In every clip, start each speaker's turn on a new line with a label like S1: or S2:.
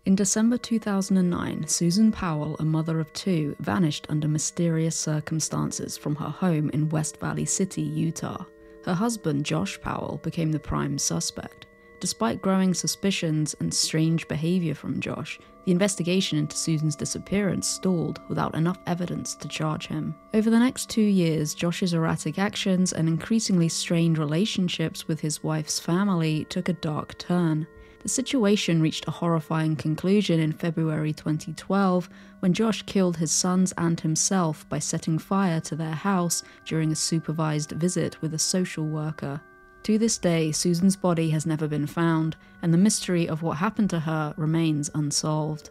S1: In December 2009, Susan Powell, a mother of two, vanished under mysterious circumstances from her home in West Valley City, Utah. Her husband, Josh Powell, became the prime suspect. Despite growing suspicions and strange behavior from Josh, the investigation into Susan's disappearance stalled without enough evidence to charge him. Over the next 2 years, Josh's erratic actions and increasingly strained relationships with his wife's family took a dark turn. The situation reached a horrifying conclusion in February 2012 when Josh killed his sons and himself by setting fire to their house during a supervised visit with a social worker. To this day, Susan's body has never been found, and the mystery of what happened to her remains unsolved.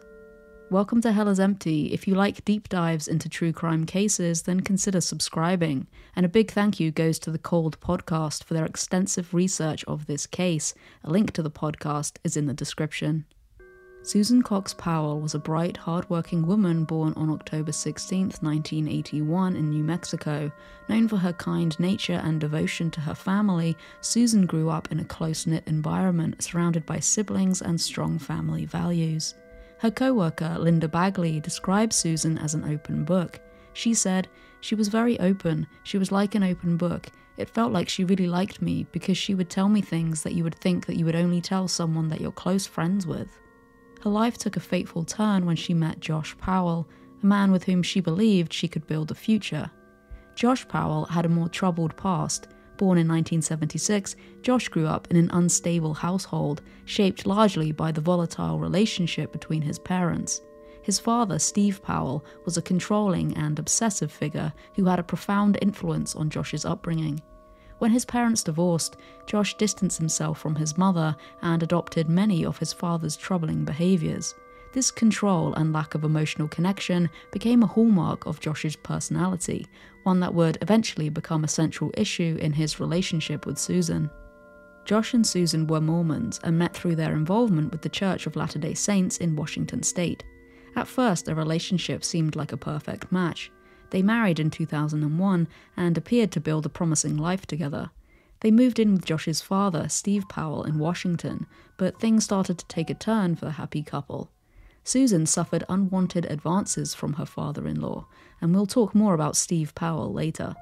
S1: Welcome to Hell is Empty. If you like deep dives into true crime cases, then consider subscribing. And a big thank you goes to the Cold podcast for their extensive research of this case. A link to the podcast is in the description. Susan Cox Powell was a bright, hard-working woman born on October 16, 1981 in New Mexico. Known for her kind nature and devotion to her family, Susan grew up in a close-knit environment surrounded by siblings and strong family values. Her co-worker, Linda Bagley, described Susan as an open book. She said, "She was very open. She was like an open book. It felt like she really liked me because she would tell me things that you would think that you would only tell someone that you're close friends with." Her life took a fateful turn when she met Josh Powell, a man with whom she believed she could build a future. Josh Powell had a more troubled past. Born in 1976, Josh grew up in an unstable household, shaped largely by the volatile relationship between his parents. His father, Steve Powell, was a controlling and obsessive figure who had a profound influence on Josh's upbringing. When his parents divorced, Josh distanced himself from his mother and adopted many of his father's troubling behaviors. This control and lack of emotional connection became a hallmark of Josh's personality, one that would eventually become a central issue in his relationship with Susan. Josh and Susan were Mormons and met through their involvement with the Church of Latter-day Saints in Washington state. At first, their relationship seemed like a perfect match. They married in 2001 and appeared to build a promising life together. They moved in with Josh's father, Steve Powell, in Washington, but things started to take a turn for the happy couple. Susan suffered unwanted advances from her father-in-law, and we'll talk more about Steve Powell later.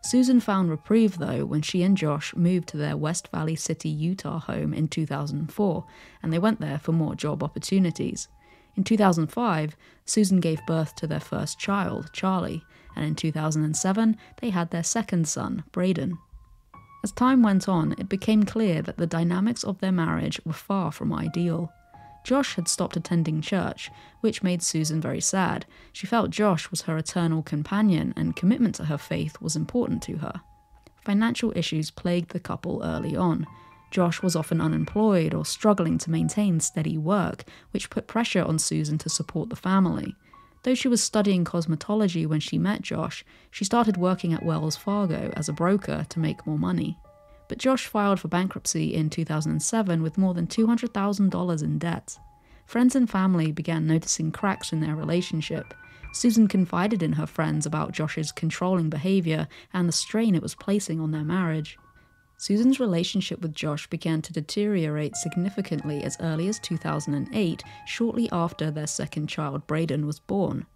S1: Susan found reprieve, though, when she and Josh moved to their West Valley City, Utah home in 2004, and they went there for more job opportunities. In 2005, Susan gave birth to their first child, Charlie, and in 2007, they had their second son, Braden. As time went on, it became clear that the dynamics of their marriage were far from ideal. Josh had stopped attending church, which made Susan very sad. She felt Josh was her eternal companion, and commitment to her faith was important to her. Financial issues plagued the couple early on. Josh was often unemployed or struggling to maintain steady work, which put pressure on Susan to support the family. Though she was studying cosmetology when she met Josh, she started working at Wells Fargo as a broker to make more money. But Josh filed for bankruptcy in 2007 with more than $200,000 in debt. Friends and family began noticing cracks in their relationship. Susan confided in her friends about Josh's controlling behavior and the strain it was placing on their marriage. Susan's relationship with Josh began to deteriorate significantly as early as 2008, shortly after their second child, Braden, was born.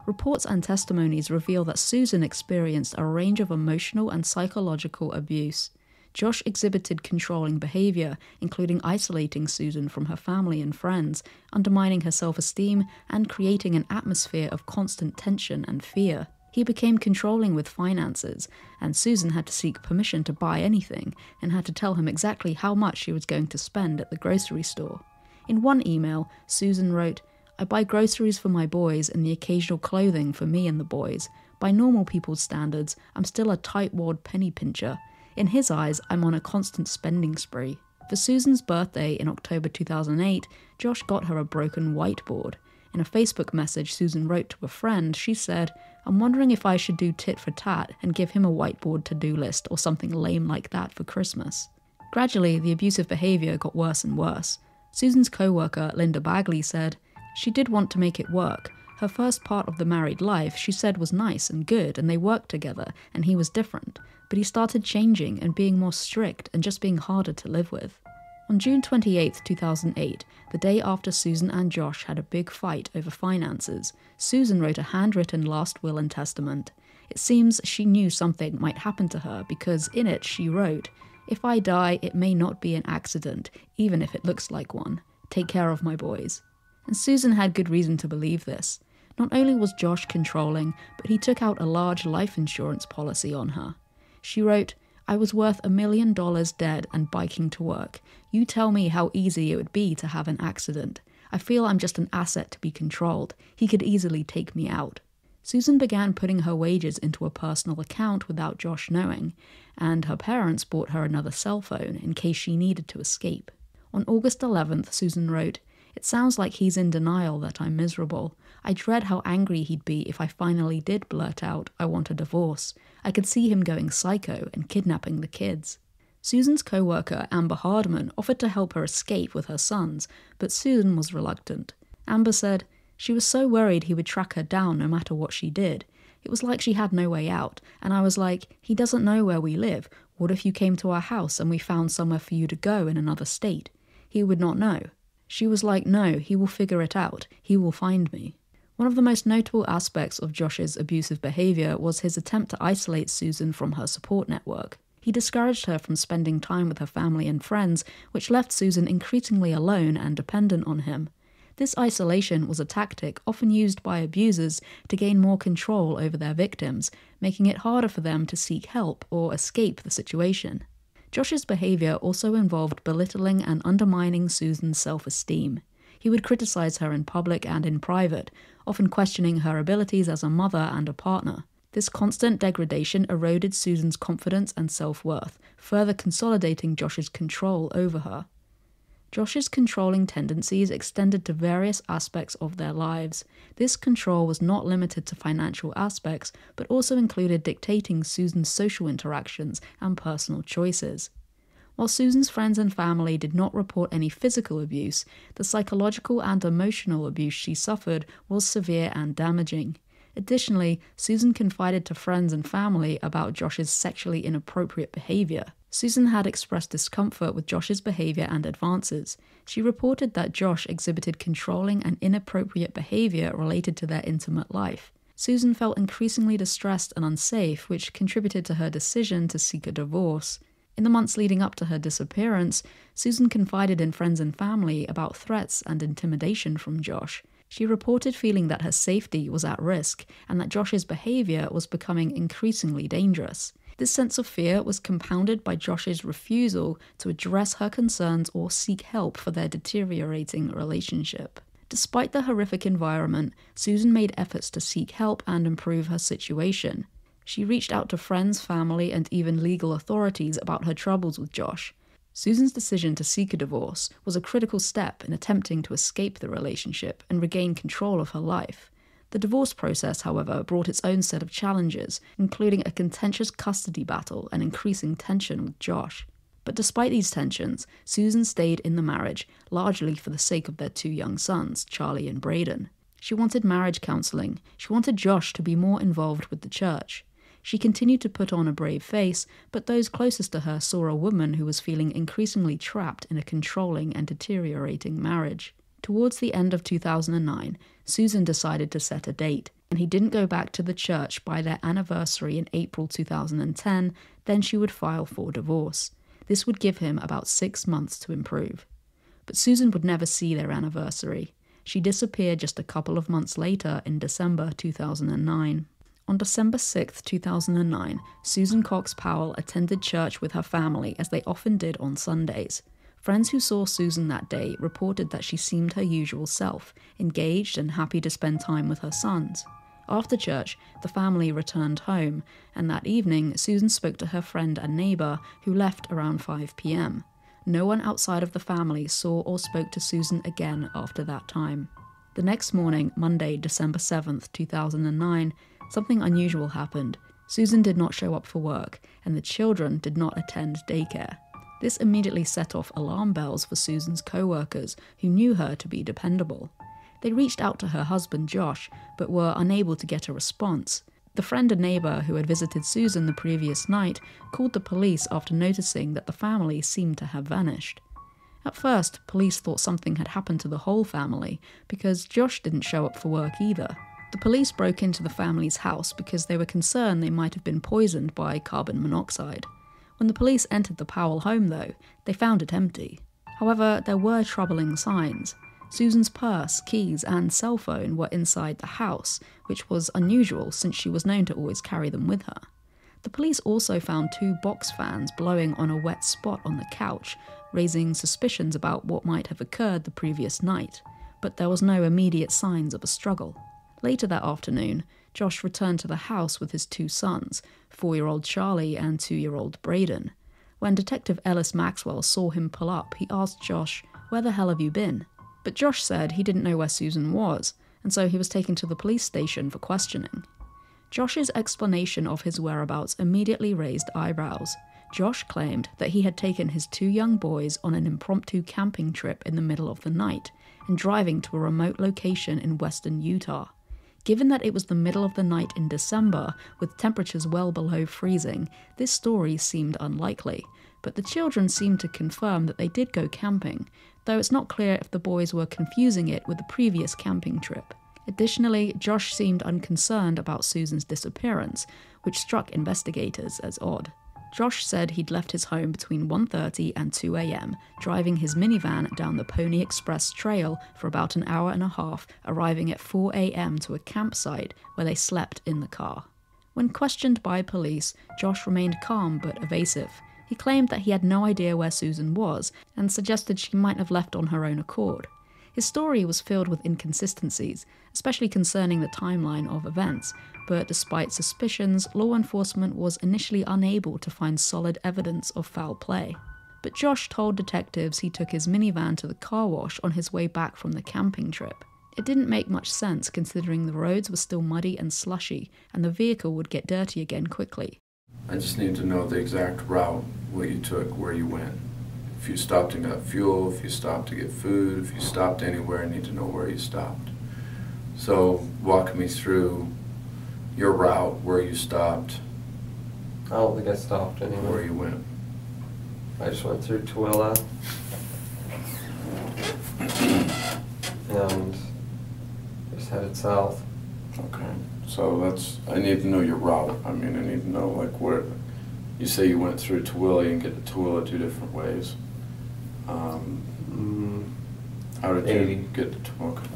S1: Reports and testimonies reveal that Susan experienced a range of emotional and psychological abuse. Josh exhibited controlling behavior, including isolating Susan from her family and friends, undermining her self-esteem, and creating an atmosphere of constant tension and fear. He became controlling with finances, and Susan had to seek permission to buy anything, and had to tell him exactly how much she was going to spend at the grocery store. In one email, Susan wrote, "I buy groceries for my boys and the occasional clothing for me and the boys. By normal people's standards, I'm still a tightwad penny pincher. In his eyes, I'm on a constant spending spree." For Susan's birthday in October 2008, Josh got her a broken whiteboard. In a Facebook message Susan wrote to a friend, she said, "I'm wondering if I should do tit for tat and give him a whiteboard to-do list or something lame like that for Christmas." Gradually, the abusive behavior got worse and worse. Susan's co-worker, Linda Bagley, said, "She did want to make it work. Her first part of the married life, she said, was nice and good, and they worked together, and he was different. But he started changing and being more strict and just being harder to live with." On June 28, 2008, the day after Susan and Josh had a big fight over finances, Susan wrote a handwritten last will and testament. It seems she knew something might happen to her because in it she wrote, "If I die, it may not be an accident, even if it looks like one. Take care of my boys." And Susan had good reason to believe this. Not only was Josh controlling, but he took out a large life insurance policy on her. She wrote, "I was worth $1 million dead and biking to work. You tell me how easy it would be to have an accident. I feel I'm just an asset to be controlled. He could easily take me out." Susan began putting her wages into a personal account without Josh knowing, and her parents bought her another cell phone in case she needed to escape. On August 11th, Susan wrote, "It sounds like he's in denial that I'm miserable. I dread how angry he'd be if I finally did blurt out, 'I want a divorce.' I could see him going psycho and kidnapping the kids." Susan's co-worker, Amber Hardman, offered to help her escape with her sons, but Susan was reluctant. Amber said, "She was so worried he would track her down no matter what she did. It was like she had no way out, and I was like, he doesn't know where we live. What if you came to our house and we found somewhere for you to go in another state? He would not know." She was like, "No, he will figure it out. He will find me." One of the most notable aspects of Josh's abusive behavior was his attempt to isolate Susan from her support network. He discouraged her from spending time with her family and friends, which left Susan increasingly alone and dependent on him. This isolation was a tactic often used by abusers to gain more control over their victims, making it harder for them to seek help or escape the situation. Josh's behavior also involved belittling and undermining Susan's self-esteem. He would criticize her in public and in private, often questioning her abilities as a mother and a partner. This constant degradation eroded Susan's confidence and self-worth, further consolidating Josh's control over her. Josh's controlling tendencies extended to various aspects of their lives. This control was not limited to financial aspects, but also included dictating Susan's social interactions and personal choices. While Susan's friends and family did not report any physical abuse, the psychological and emotional abuse she suffered was severe and damaging. Additionally, Susan confided to friends and family about Josh's sexually inappropriate behavior. Susan had expressed discomfort with Josh's behavior and advances. She reported that Josh exhibited controlling and inappropriate behavior related to their intimate life. Susan felt increasingly distressed and unsafe, which contributed to her decision to seek a divorce. In the months leading up to her disappearance, Susan confided in friends and family about threats and intimidation from Josh. She reported feeling that her safety was at risk and that Josh's behavior was becoming increasingly dangerous. This sense of fear was compounded by Josh's refusal to address her concerns or seek help for their deteriorating relationship. Despite the horrific environment, Susan made efforts to seek help and improve her situation. She reached out to friends, family, and even legal authorities about her troubles with Josh. Susan's decision to seek a divorce was a critical step in attempting to escape the relationship and regain control of her life. The divorce process, however, brought its own set of challenges, including a contentious custody battle and increasing tension with Josh. But despite these tensions, Susan stayed in the marriage, largely for the sake of their two young sons, Charlie and Braden. She wanted marriage counseling. She wanted Josh to be more involved with the church. She continued to put on a brave face, but those closest to her saw a woman who was feeling increasingly trapped in a controlling and deteriorating marriage. Towards the end of 2009, Susan decided to set a date, and he didn't go back to the church by their anniversary in April 2010, then she would file for divorce. This would give him about 6 months to improve. But Susan would never see their anniversary. She disappeared just a couple of months later in December 2009. On December 6, 2009, Susan Cox Powell attended church with her family as they often did on Sundays. Friends who saw Susan that day reported that she seemed her usual self, engaged and happy to spend time with her sons. After church, the family returned home, and that evening, Susan spoke to her friend and neighbour, who left around 5 p.m. No one outside of the family saw or spoke to Susan again after that time. The next morning, Monday, December 7, 2009, something unusual happened. Susan did not show up for work, and the children did not attend daycare. This immediately set off alarm bells for Susan's co-workers, who knew her to be dependable. They reached out to her husband Josh, but were unable to get a response. The friend and neighbour who had visited Susan the previous night called the police after noticing that the family seemed to have vanished. At first, police thought something had happened to the whole family because Josh didn't show up for work either. The police broke into the family's house because they were concerned they might have been poisoned by carbon monoxide. When the police entered the Powell home, though, they found it empty. However, there were troubling signs. Susan's purse, keys, and cell phone were inside the house, which was unusual since she was known to always carry them with her. The police also found 2 box fans blowing on a wet spot on the couch, raising suspicions about what might have occurred the previous night, but there was no immediate signs of a struggle. Later that afternoon, Josh returned to the house with his 2 sons, 4-year-old Charlie and 2-year-old Braden. When Detective Ellis Maxwell saw him pull up, he asked Josh, "Where the hell have you been?" But Josh said he didn't know where Susan was, and so he was taken to the police station for questioning. Josh's explanation of his whereabouts immediately raised eyebrows. Josh claimed that he had taken his 2 young boys on an impromptu camping trip in the middle of the night and driving to a remote location in western Utah. Given that it was the middle of the night in December, with temperatures well below freezing, this story seemed unlikely, but the children seemed to confirm that they did go camping, though it's not clear if the boys were confusing it with the previous camping trip. Additionally, Josh seemed unconcerned about Susan's disappearance, which struck investigators as odd. Josh said he'd left his home between 1:30 and 2 a.m., driving his minivan down the Pony Express Trail for about an hour and a half, arriving at 4 a.m. to a campsite where they slept in the car. When questioned by police, Josh remained calm but evasive. He claimed that he had no idea where Susan was and suggested she might have left on her own accord. His story was filled with inconsistencies, especially concerning the timeline of events, but despite suspicions, law enforcement was initially unable to find solid evidence of foul play. But Josh told detectives he took his minivan to the car wash on his way back from the camping trip. It didn't make much sense considering the roads were still muddy and slushy, and the vehicle would get dirty again quickly.
S2: I just need to know the exact route, what you took, where you went. If you stopped and got fuel, if you stopped to get food, if you stopped anywhere, I need to know where you stopped. So walk me through your route, where you stopped.
S3: I don't think I stopped anywhere.
S2: Where you went.
S3: I just went through Tooele and just headed south.
S2: Okay, so I need to know your route. I mean, I need to know like where, you say you went through Tooele, you can get to Tooele 2 different ways. How did
S3: 80.
S2: you get to Tooele? Okay.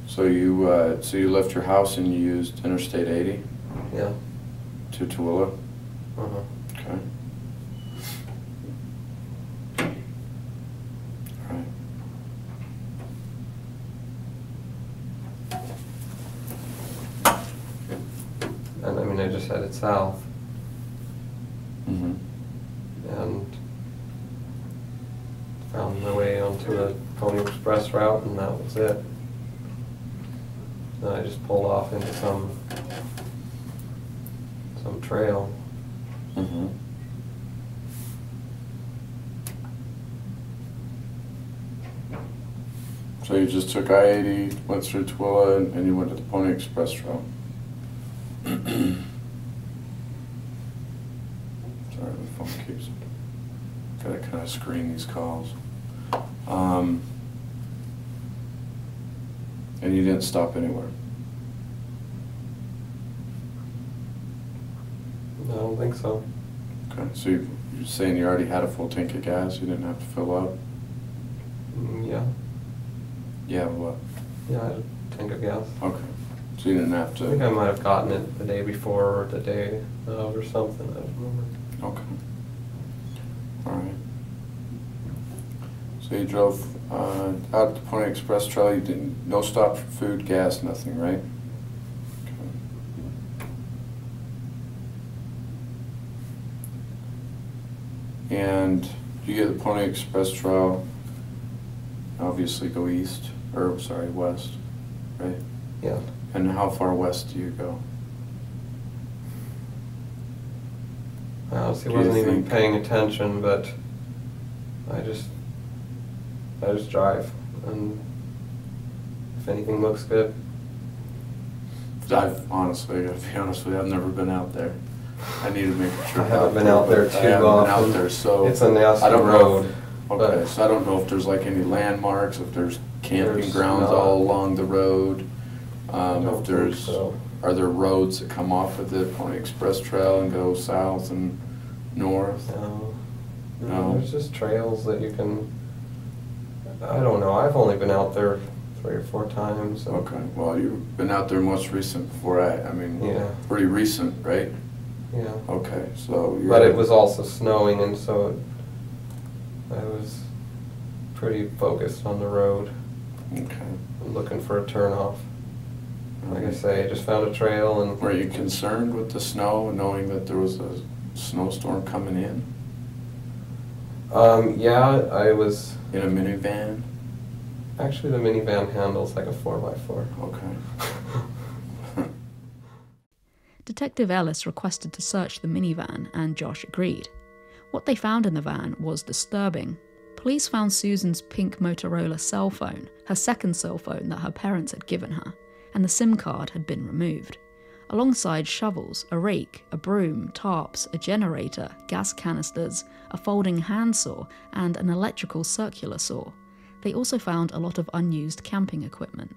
S2: So you left your house and you used Interstate 80?
S3: Yeah.
S2: To Tooele?
S3: Uh-huh.
S2: Okay. All right.
S3: And I mean, I just headed south.
S2: Mm-hmm.
S3: And found my way onto a Pony Express route, and that was it. Then I just pulled off into some trail.
S2: Mm-hmm. So you just took I-80, went through Tooele, and you went to the Pony Express route. Sorry, the phone keeps. Gotta kind of screen these calls. And you didn't stop anywhere.
S3: I don't think so.
S2: Okay, so you're saying you already had a full tank of gas, you didn't have to fill up?
S3: Yeah.
S2: Yeah, what?
S3: Yeah, I had a tank of gas.
S2: Okay, so you didn't have
S3: I
S2: to...
S3: think I might have gotten it the day before or the day of or something, I don't remember.
S2: Okay. All right. So you drove out the Pony Express Trail, you didn't, no stop for food, gas, nothing, right? Okay. And you get the Pony Express Trail, obviously go east, or sorry, west, right?
S3: Yeah.
S2: And how far west do you go?
S3: I honestly
S2: Do you
S3: wasn't even
S2: think-
S3: paying attention, but I just drive, and if anything looks good.
S2: I've honestly, gotta be honest with you, I've never been out there. I need to make a trip.
S3: I haven't been out there
S2: but
S3: too
S2: I haven't
S3: often.
S2: been out there, so
S3: It's a nasty
S2: I don't know
S3: road.
S2: Okay,
S3: But
S2: so I don't know if there's like any landmarks, if there's camping
S3: There's
S2: grounds
S3: not.
S2: all along the road.
S3: I don't
S2: If
S3: think
S2: there's,
S3: so.
S2: are there roads that come off of the Pony Express Trail and go south and north?
S3: No.
S2: No.
S3: There's just trails that you can, I don't know, I've only been out there 3 or 4 times. and-
S2: Okay, well, you've been out there most recent before I mean,
S3: Yeah.
S2: pretty recent, right?
S3: Yeah.
S2: Okay, so you're.
S3: But it was also snowing, and so I was pretty focused on the road,
S2: Okay.
S3: looking for a turnoff. Like I say, I just found a trail and
S2: Were you concerned with the snow, knowing that there was a snowstorm coming in?
S3: yeah, I was,
S2: In a minivan?
S3: actually the minivan handles like a 4x4.
S2: Okay.
S1: Detective Ellis requested to search the minivan, and Josh agreed. What they found in the van was disturbing. Police found Susan's pink Motorola cell phone, her second cell phone that her parents had given her, and the SIM card had been removed. Alongside shovels, a rake, a broom, tarps, a generator, gas canisters, a folding handsaw, and an electrical circular saw. They also found a lot of unused camping equipment.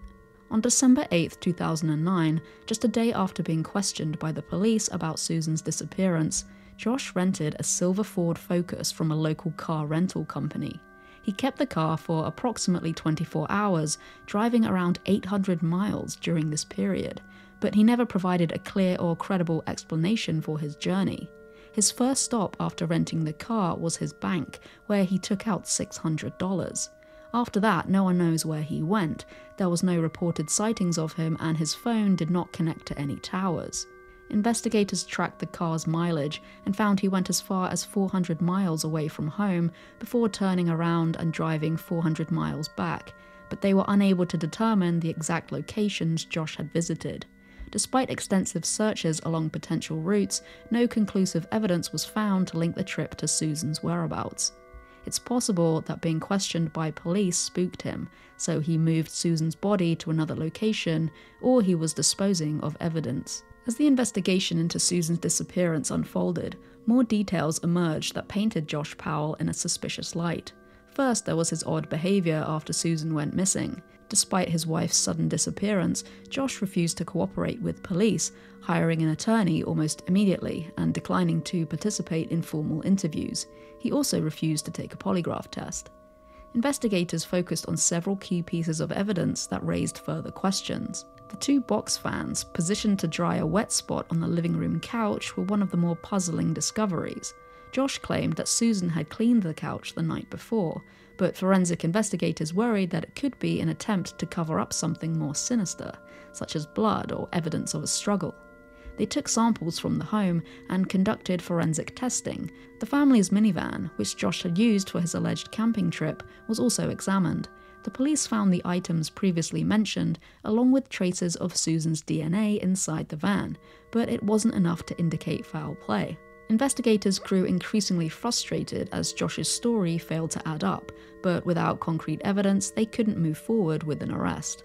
S1: On December 8, 2009, just a day after being questioned by the police about Susan's disappearance, Josh rented a silver Ford Focus from a local car rental company. He kept the car for approximately 24 hours, driving around 800 miles during this period, but he never provided a clear or credible explanation for his journey. His first stop after renting the car was his bank, where he took out $600. After that, no one knows where he went. There was no reported sightings of him, and his phone did not connect to any towers. Investigators tracked the car's mileage and found he went as far as 400 miles away from home before turning around and driving 400 miles back, but they were unable to determine the exact locations Josh had visited. Despite extensive searches along potential routes, no conclusive evidence was found to link the trip to Susan's whereabouts. It's possible that being questioned by police spooked him, so he moved Susan's body to another location, or he was disposing of evidence. As the investigation into Susan's disappearance unfolded, more details emerged that painted Josh Powell in a suspicious light. First, there was his odd behavior after Susan went missing. Despite his wife's sudden disappearance, Josh refused to cooperate with police, hiring an attorney almost immediately and declining to participate in formal interviews. He also refused to take a polygraph test. Investigators focused on several key pieces of evidence that raised further questions. The 2 box fans, positioned to dry a wet spot on the living room couch, were one of the more puzzling discoveries. Josh claimed that Susan had cleaned the couch the night before, but forensic investigators worried that it could be an attempt to cover up something more sinister, such as blood or evidence of a struggle. They took samples from the home and conducted forensic testing. The family's minivan, which Josh had used for his alleged camping trip, was also examined. The police found the items previously mentioned, along with traces of Susan's DNA inside the van, but it wasn't enough to indicate foul play. Investigators grew increasingly frustrated as Josh's story failed to add up, but without concrete evidence, they couldn't move forward with an arrest.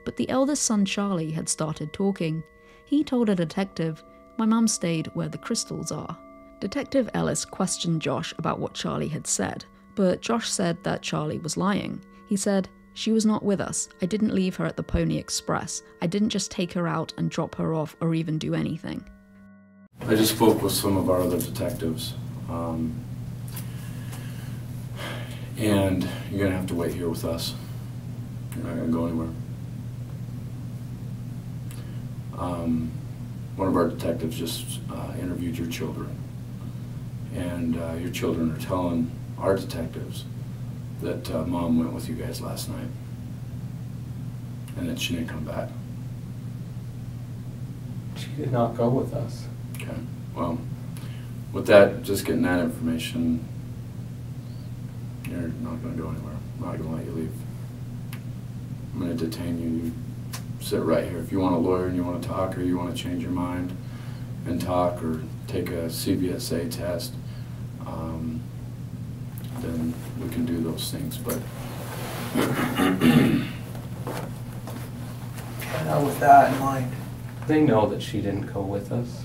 S1: But the eldest son Charlie had started talking. He told a detective, "My mum stayed where the crystals are." Detective Ellis questioned Josh about what Charlie had said, but Josh said that Charlie was lying. He said, "She was not with us. I didn't leave her at the Pony Express. I didn't just take her out and drop her off or even do anything."
S2: I just spoke with some of our other detectives, and you're gonna have to wait here with us. You're not gonna go anywhere. One of our detectives just interviewed your children, and your children are telling our detectives that Mom went with you guys last night, and that she didn't come back.
S3: She did not go with us.
S2: Okay, well, with that, just getting that information, you're not going to go anywhere. I'm not going to let you leave. I'm going to detain you. You sit right here. If you want a lawyer and you want to talk, or you want to change your mind and talk, or take a CBSA test, then we can do those things, but
S4: Now with that in mind,
S3: They know that she didn't go with us.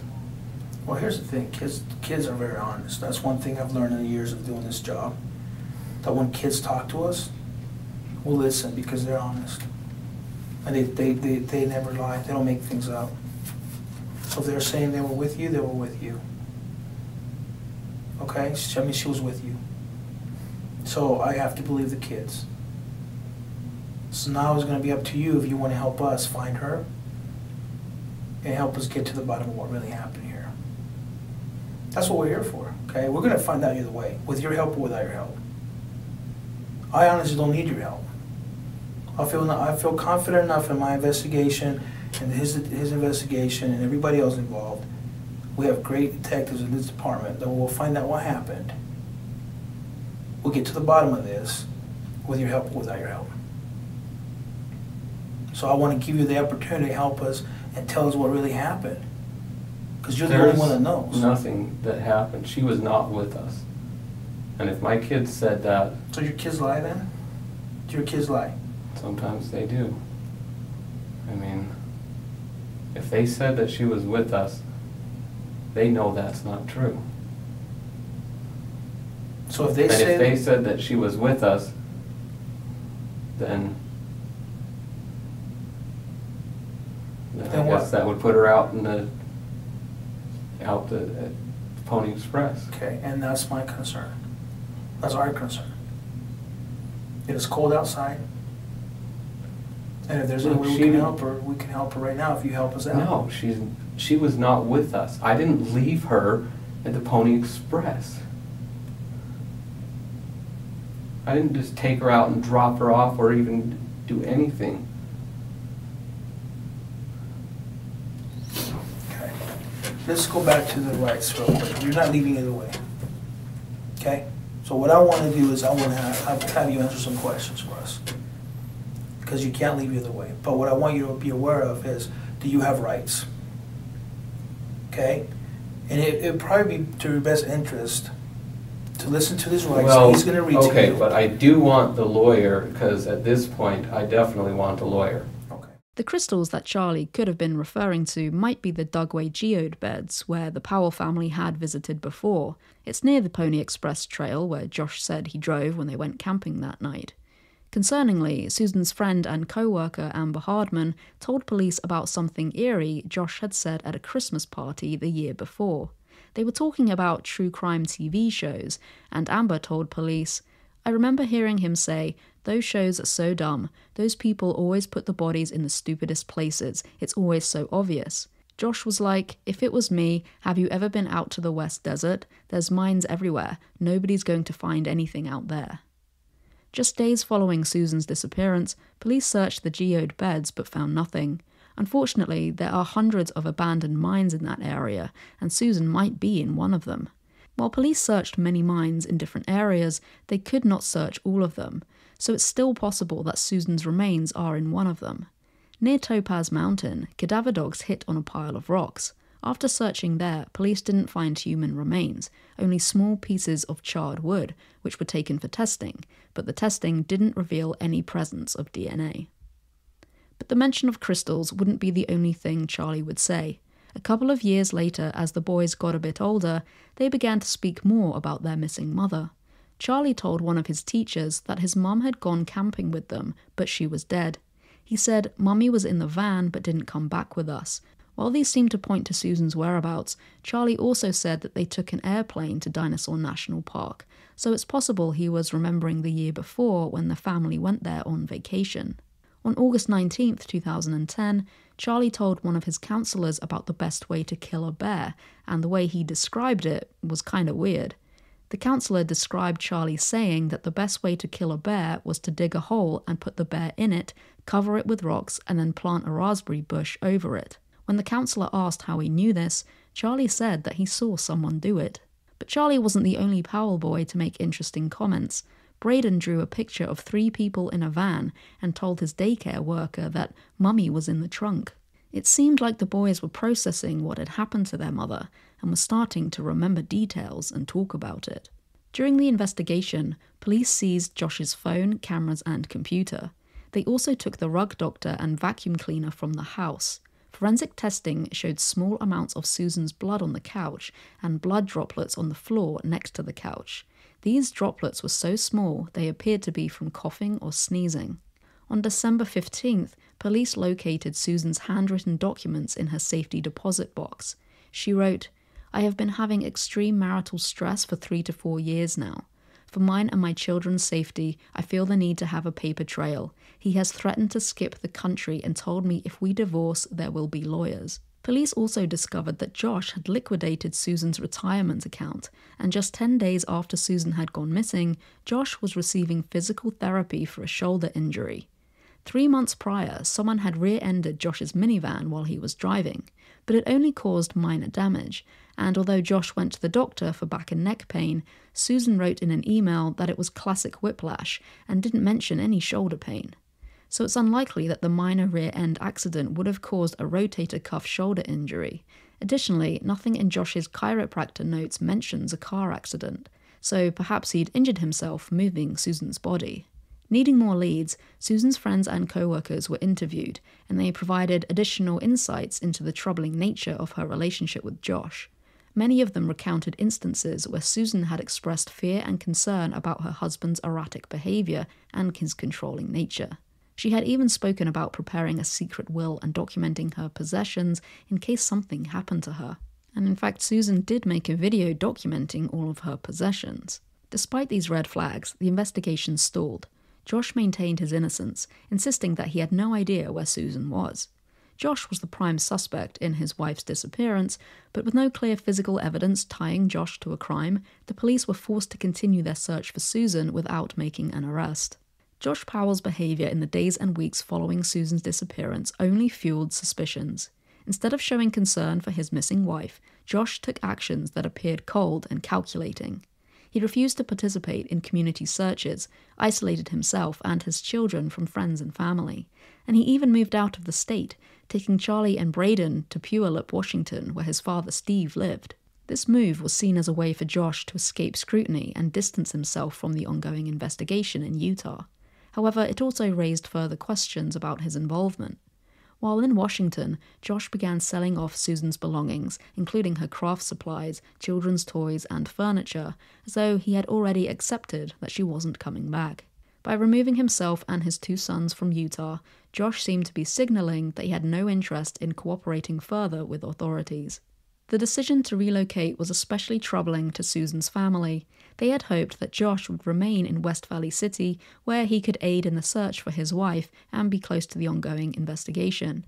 S4: well, here's the thing, kids are very honest. That's one thing I've learned in the years of doing this job. that when kids talk to us, we'll listen because they're honest. And they never lie. They don't make things up. So if they're saying they were with you, they were with you. Okay? I mean, she was with you. So I have to believe the kids. So now it's going to be up to you if you want to help us find her and help us get to the bottom of what really happened here. That's what we're here for, okay? We're going to find out either way, with your help or without your help. I honestly don't need your help. I feel confident enough in my investigation and his investigation and everybody else involved. We have great detectives in this department that will find out what happened. We'll get to the bottom of this with your help or without your help. So I want to give you the opportunity to help us and tell us what really happened. Because you're the only one that knows.
S3: Nothing that happened. She was not with us. And if my kids said that...
S4: So your kids lie then? Do your kids lie?
S3: Sometimes they do. I mean, if they said that she was with us, they know that's not true.
S4: So if they
S3: and
S4: say...
S3: if they said that she was with us, then I guess that would put her out in the Pony Express.
S4: Okay, and that's my concern. That's our concern. It is cold outside. And if there's any way we can help her, we can help her right now if you help us out.
S3: No, she was not with us. I didn't leave her at the Pony Express. I didn't just take her out and drop her off or even do anything.
S4: Okay. Let's go back to the rights real quick. You're not leaving either way. Okay? So what I want to do is I want to have you answer some questions for us. Because you can't leave either way. But what I want you to be aware of is, do you have rights? Okay? And it would probably be to your best interest to listen to his rights.
S3: Well,
S4: he's going to read to you.
S3: okay, but I do want the lawyer, because at this point, I definitely want the lawyer.
S4: Okay.
S1: The crystals that Charlie could have been referring to might be the Dugway geode beds where the Powell family had visited before. It's near the Pony Express trail where Josh said he drove when they went camping that night. Concerningly, Susan's friend and co-worker Amber Hardman told police about something eerie Josh had said at a Christmas party the year before. They were talking about true crime TV shows, and Amber told police, "I remember hearing him say, 'Those shows are so dumb. Those people always put the bodies in the stupidest places. It's always so obvious.' Josh was like, 'If it was me, have you ever been out to the West Desert? There's mines everywhere. Nobody's going to find anything out there.'" Just days following Susan's disappearance, police searched the geode beds but found nothing. Unfortunately, there are hundreds of abandoned mines in that area, and Susan might be in one of them. While police searched many mines in different areas, they could not search all of them, so it's still possible that Susan's remains are in one of them. Near Topaz Mountain, cadaver dogs hit on a pile of rocks. After searching there, police didn't find human remains, only small pieces of charred wood, which were taken for testing, but the testing didn't reveal any presence of DNA. But the mention of crystals wouldn't be the only thing Charlie would say. A couple of years later, as the boys got a bit older, they began to speak more about their missing mother. Charlie told one of his teachers that his mum had gone camping with them, but she was dead. He said, "Mummy was in the van but didn't come back with us." While these seemed to point to Susan's whereabouts, Charlie also said that they took an airplane to Dinosaur National Park, so it's possible he was remembering the year before when the family went there on vacation. On August 19th, 2010, Charlie told one of his counselors about the best way to kill a bear, and the way he described it was kinda weird. The counselor described Charlie saying that the best way to kill a bear was to dig a hole and put the bear in it, cover it with rocks, and then plant a raspberry bush over it. When the counselor asked how he knew this, Charlie said that he saw someone do it. But Charlie wasn't the only Powell boy to make interesting comments. Braden drew a picture of 3 people in a van and told his daycare worker that Mummy was in the trunk. It seemed like the boys were processing what had happened to their mother and were starting to remember details and talk about it. During the investigation, police seized Josh's phone, cameras, and computer. They also took the rug doctor and vacuum cleaner from the house. Forensic testing showed small amounts of Susan's blood on the couch and blood droplets on the floor next to the couch. These droplets were so small they appeared to be from coughing or sneezing. On December 15th, police located Susan's handwritten documents in her safety deposit box. She wrote, "I have been having extreme marital stress for 3 to 4 years now. For mine and my children's safety, I feel the need to have a paper trail. He has threatened to skip the country and told me if we divorce, there will be lawyers." Police also discovered that Josh had liquidated Susan's retirement account, and just 10 days after Susan had gone missing, Josh was receiving physical therapy for a shoulder injury. 3 months prior, someone had rear-ended Josh's minivan while he was driving, but it only caused minor damage, and although Josh went to the doctor for back and neck pain, Susan wrote in an email that it was classic whiplash and didn't mention any shoulder pain. So it's unlikely that the minor rear-end accident would have caused a rotator cuff shoulder injury. Additionally, nothing in Josh's chiropractor notes mentions a car accident, so perhaps he'd injured himself moving Susan's body. Needing more leads, Susan's friends and co-workers were interviewed, and they provided additional insights into the troubling nature of her relationship with Josh. Many of them recounted instances where Susan had expressed fear and concern about her husband's erratic behavior and his controlling nature. She had even spoken about preparing a secret will and documenting her possessions in case something happened to her. And in fact, Susan did make a video documenting all of her possessions. Despite these red flags, the investigation stalled. Josh maintained his innocence, insisting that he had no idea where Susan was. Josh was the prime suspect in his wife's disappearance, but with no clear physical evidence tying Josh to a crime, the police were forced to continue their search for Susan without making an arrest. Josh Powell's behavior in the days and weeks following Susan's disappearance only fueled suspicions. Instead of showing concern for his missing wife, Josh took actions that appeared cold and calculating. He refused to participate in community searches, isolated himself and his children from friends and family, and he even moved out of the state, taking Charlie and Braden to Puyallup, Washington, where his father Steve lived. This move was seen as a way for Josh to escape scrutiny and distance himself from the ongoing investigation in Utah. However, it also raised further questions about his involvement. While in Washington, Josh began selling off Susan's belongings, including her craft supplies, children's toys, and furniture, as though he had already accepted that she wasn't coming back. By removing himself and his 2 sons from Utah, Josh seemed to be signaling that he had no interest in cooperating further with authorities. The decision to relocate was especially troubling to Susan's family. They had hoped that Josh would remain in West Valley City, where he could aid in the search for his wife and be close to the ongoing investigation.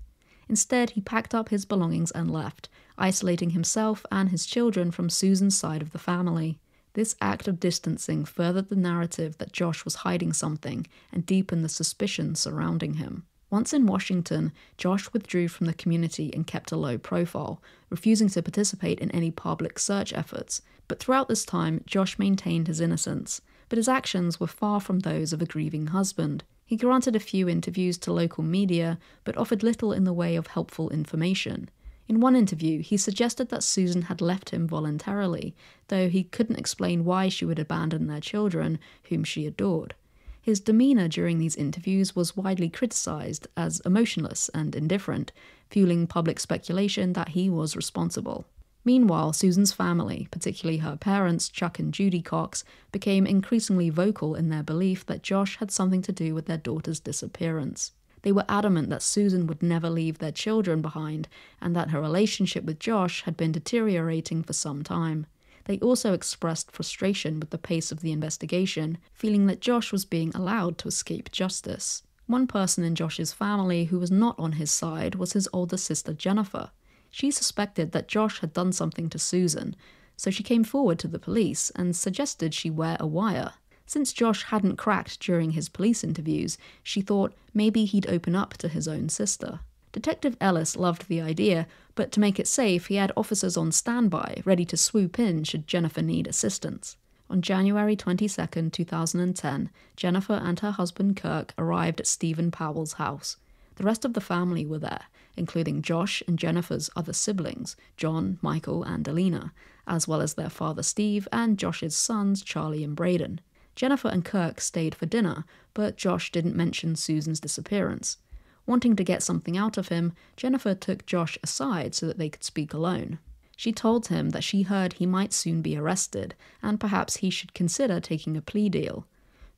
S1: Instead, he packed up his belongings and left, isolating himself and his children from Susan's side of the family. This act of distancing furthered the narrative that Josh was hiding something and deepened the suspicion surrounding him. Once in Washington, Josh withdrew from the community and kept a low profile, refusing to participate in any public search efforts. But throughout this time, Josh maintained his innocence, but his actions were far from those of a grieving husband. He granted a few interviews to local media, but offered little in the way of helpful information. In one interview, he suggested that Susan had left him voluntarily, though he couldn't explain why she would abandon their children, whom she adored. His demeanour during these interviews was widely criticised as emotionless and indifferent, fueling public speculation that he was responsible. Meanwhile, Susan's family, particularly her parents, Chuck and Judy Cox, became increasingly vocal in their belief that Josh had something to do with their daughter's disappearance. They were adamant that Susan would never leave their children behind, and that her relationship with Josh had been deteriorating for some time. They also expressed frustration with the pace of the investigation, feeling that Josh was being allowed to escape justice. One person in Josh's family who was not on his side was his older sister Jennifer. She suspected that Josh had done something to Susan, so she came forward to the police and suggested she wear a wire. Since Josh hadn't cracked during his police interviews, she thought maybe he'd open up to his own sister. Detective Ellis loved the idea, but to make it safe, he had officers on standby, ready to swoop in should Jennifer need assistance. On January 22, 2010, Jennifer and her husband Kirk arrived at Stephen Powell's house. The rest of the family were there, including Josh and Jennifer's other siblings, John, Michael, and Alina, as well as their father Steve and Josh's sons Charlie and Braden. Jennifer and Kirk stayed for dinner, but Josh didn't mention Susan's disappearance. Wanting to get something out of him, Jennifer took Josh aside so that they could speak alone. She told him that she heard he might soon be arrested, and perhaps he should consider taking a plea deal.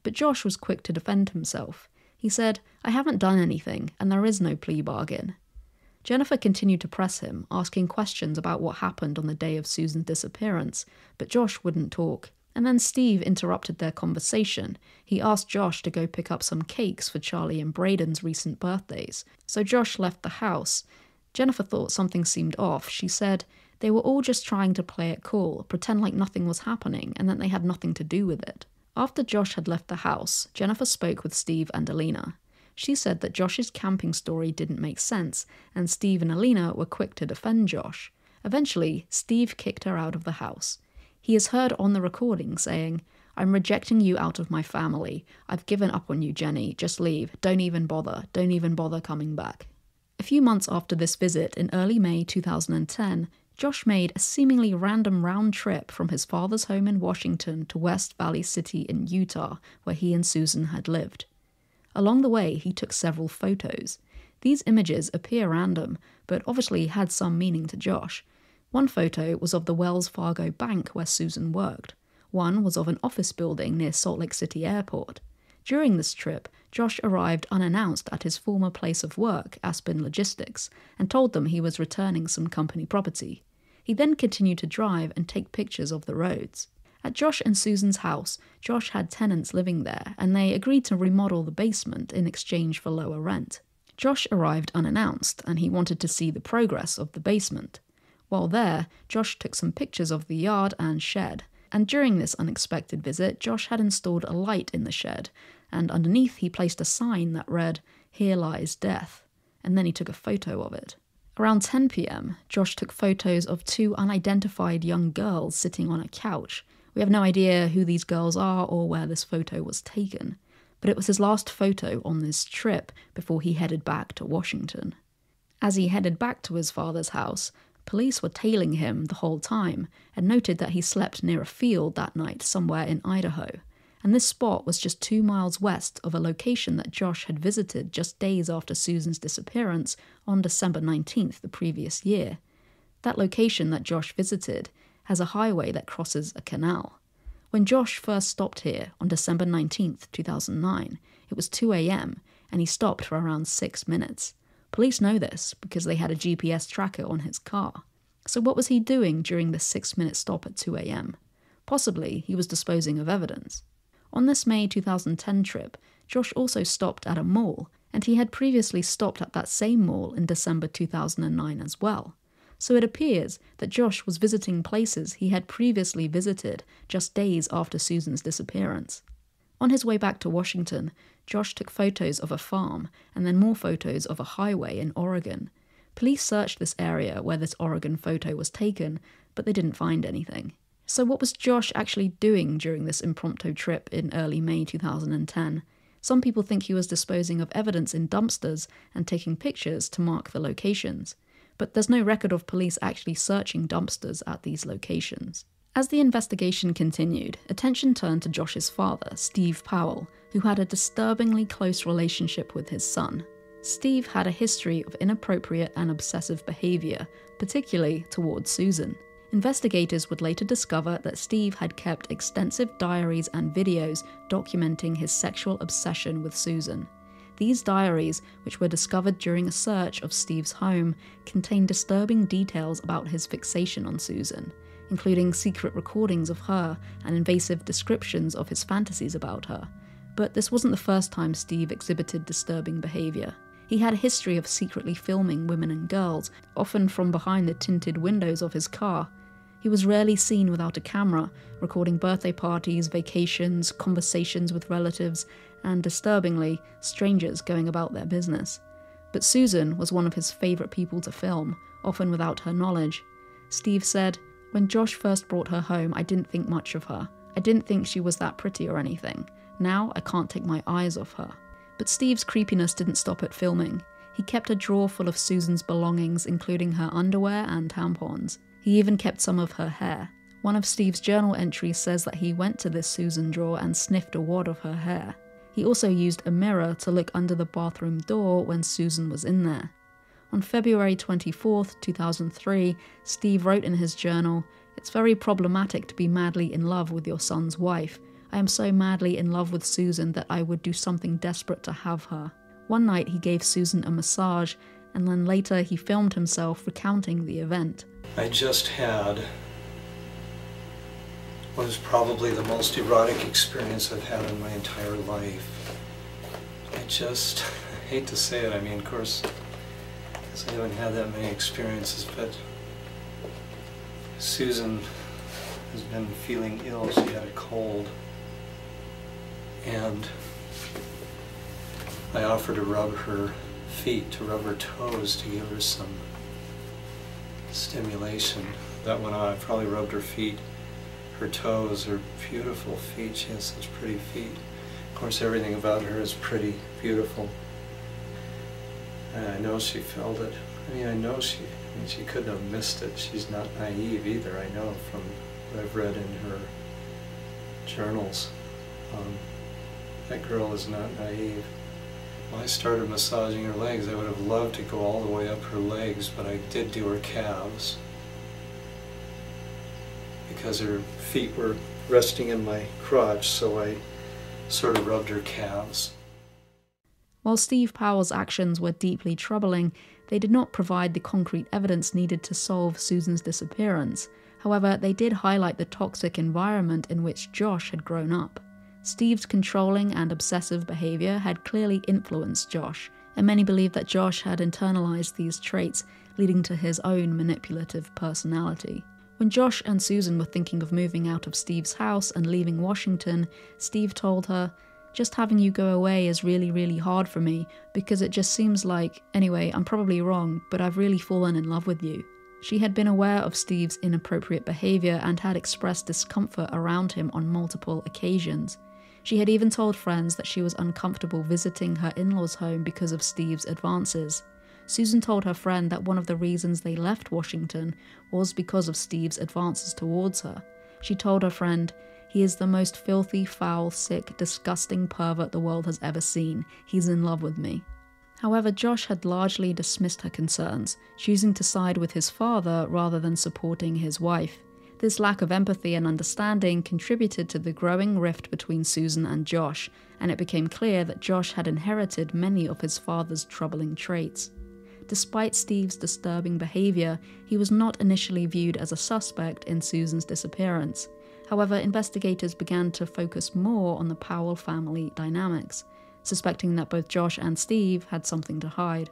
S1: But Josh was quick to defend himself. He said, "I haven't done anything, and there is no plea bargain." Jennifer continued to press him, asking questions about what happened on the day of Susan's disappearance, but Josh wouldn't talk. And then Steve interrupted their conversation. He asked Josh to go pick up some cakes for Charlie and Braden's recent birthdays. So Josh left the house. Jennifer thought something seemed off. She said they were all just trying to play it cool, pretend like nothing was happening, and that they had nothing to do with it. After Josh had left the house, Jennifer spoke with Steve and Alina. She said that Josh's camping story didn't make sense, and Steve and Alina were quick to defend Josh. Eventually, Steve kicked her out of the house. He is heard on the recording saying, "I'm rejecting you out of my family. I've given up on you, Jenny. Just leave. Don't even bother. Don't even bother coming back." A few months after this visit, in early May 2010, Josh made a seemingly random round trip from his father's home in Washington to West Valley City in Utah, where he and Susan had lived. Along the way, he took several photos. These images appear random, but obviously had some meaning to Josh. One photo was of the Wells Fargo bank where Susan worked. One was of an office building near Salt Lake City Airport. During this trip, Josh arrived unannounced at his former place of work, Aspen Logistics, and told them he was returning some company property. He then continued to drive and take pictures of the roads. At Josh and Susan's house, Josh had tenants living there, and they agreed to remodel the basement in exchange for lower rent. Josh arrived unannounced, and he wanted to see the progress of the basement. While there, Josh took some pictures of the yard and shed, and during this unexpected visit, Josh had installed a light in the shed, and underneath he placed a sign that read, "Here lies death," and then he took a photo of it. Around 10 p.m., Josh took photos of two unidentified young girls sitting on a couch. We have no idea who these girls are or where this photo was taken, but it was his last photo on this trip before he headed back to Washington. As he headed back to his father's house, police were tailing him the whole time and noted that he slept near a field that night somewhere in Idaho. And this spot was just 2 miles west of a location that Josh had visited just days after Susan's disappearance on December 19th the previous year. That location that Josh visited has a highway that crosses a canal. When Josh first stopped here on December 19th, 2009, it was 2 a.m. and he stopped for around 6 minutes. Police know this because they had a GPS tracker on his car. So what was he doing during this 6-minute stop at 2 a.m? Possibly he was disposing of evidence. On this May 2010 trip, Josh also stopped at a mall, and he had previously stopped at that same mall in December 2009 as well. So it appears that Josh was visiting places he had previously visited just days after Susan's disappearance. On his way back to Washington, Josh took photos of a farm and then more photos of a highway in Oregon. Police searched this area where this Oregon photo was taken, but they didn't find anything. So what was Josh actually doing during this impromptu trip in early May 2010? Some people think he was disposing of evidence in dumpsters and taking pictures to mark the locations, but there's no record of police actually searching dumpsters at these locations. As the investigation continued, attention turned to Josh's father, Steve Powell, who had a disturbingly close relationship with his son. Steve had a history of inappropriate and obsessive behavior, particularly towards Susan. Investigators would later discover that Steve had kept extensive diaries and videos documenting his sexual obsession with Susan. These diaries, which were discovered during a search of Steve's home, contained disturbing details about his fixation on Susan, including secret recordings of her and invasive descriptions of his fantasies about her. But this wasn't the first time Steve exhibited disturbing behavior. He had a history of secretly filming women and girls, often from behind the tinted windows of his car. He was rarely seen without a camera, recording birthday parties, vacations, conversations with relatives, and, disturbingly, strangers going about their business. But Susan was one of his favourite people to film, often without her knowledge. Steve said, "When Josh first brought her home, I didn't think much of her. I didn't think she was that pretty or anything. Now I can't take my eyes off her." But Steve's creepiness didn't stop at filming. He kept a drawer full of Susan's belongings, including her underwear and tampons. He even kept some of her hair. One of Steve's journal entries says that he went to this Susan drawer and sniffed a wad of her hair. He also used a mirror to look under the bathroom door when Susan was in there. On February 24th, 2003, Steve wrote in his journal, "It's very problematic to be madly in love with your son's wife. I am so madly in love with Susan that I would do something desperate to have her." One night he gave Susan a massage, and then later he filmed himself recounting the event.
S5: I just had what is probably the most erotic experience I've had in my entire life. I hate to say it, I mean, of course, because I haven't had that many experiences, but Susan has been feeling ill. She had a cold, and I offered to rub her feet, to rub her toes, to give her some stimulation. That went on. I probably rubbed her feet, her toes, her beautiful feet. She has such pretty feet. Of course, everything about her is pretty, beautiful. And I know she felt it. I know she couldn't have missed it. She's not naive either, I know from what I've read in her journals. That girl is not naive. When I started massaging her legs, I would have loved to go all the way up her legs, but I did do her calves because her feet were resting in my crotch, so I sort of rubbed her calves.
S1: While Steve Powell's actions were deeply troubling, they did not provide the concrete evidence needed to solve Susan's disappearance. However, they did highlight the toxic environment in which Josh had grown up. Steve's controlling and obsessive behavior had clearly influenced Josh, and many believe that Josh had internalized these traits, leading to his own manipulative personality. When Josh and Susan were thinking of moving out of Steve's house and leaving Washington, Steve told her, "Just having you go away is really, really hard for me, because it just seems like, anyway, I'm probably wrong, but I've really fallen in love with you." She had been aware of Steve's inappropriate behavior and had expressed discomfort around him on multiple occasions. She had even told friends that she was uncomfortable visiting her in-laws' home because of Steve's advances. Susan told her friend that one of the reasons they left Washington was because of Steve's advances towards her. She told her friend, "He is the most filthy, foul, sick, disgusting pervert the world has ever seen. He's in love with me." However, Josh had largely dismissed her concerns, choosing to side with his father rather than supporting his wife. This lack of empathy and understanding contributed to the growing rift between Susan and Josh, and it became clear that Josh had inherited many of his father's troubling traits. Despite Steve's disturbing behavior, he was not initially viewed as a suspect in Susan's disappearance. However, investigators began to focus more on the Powell family dynamics, suspecting that both Josh and Steve had something to hide.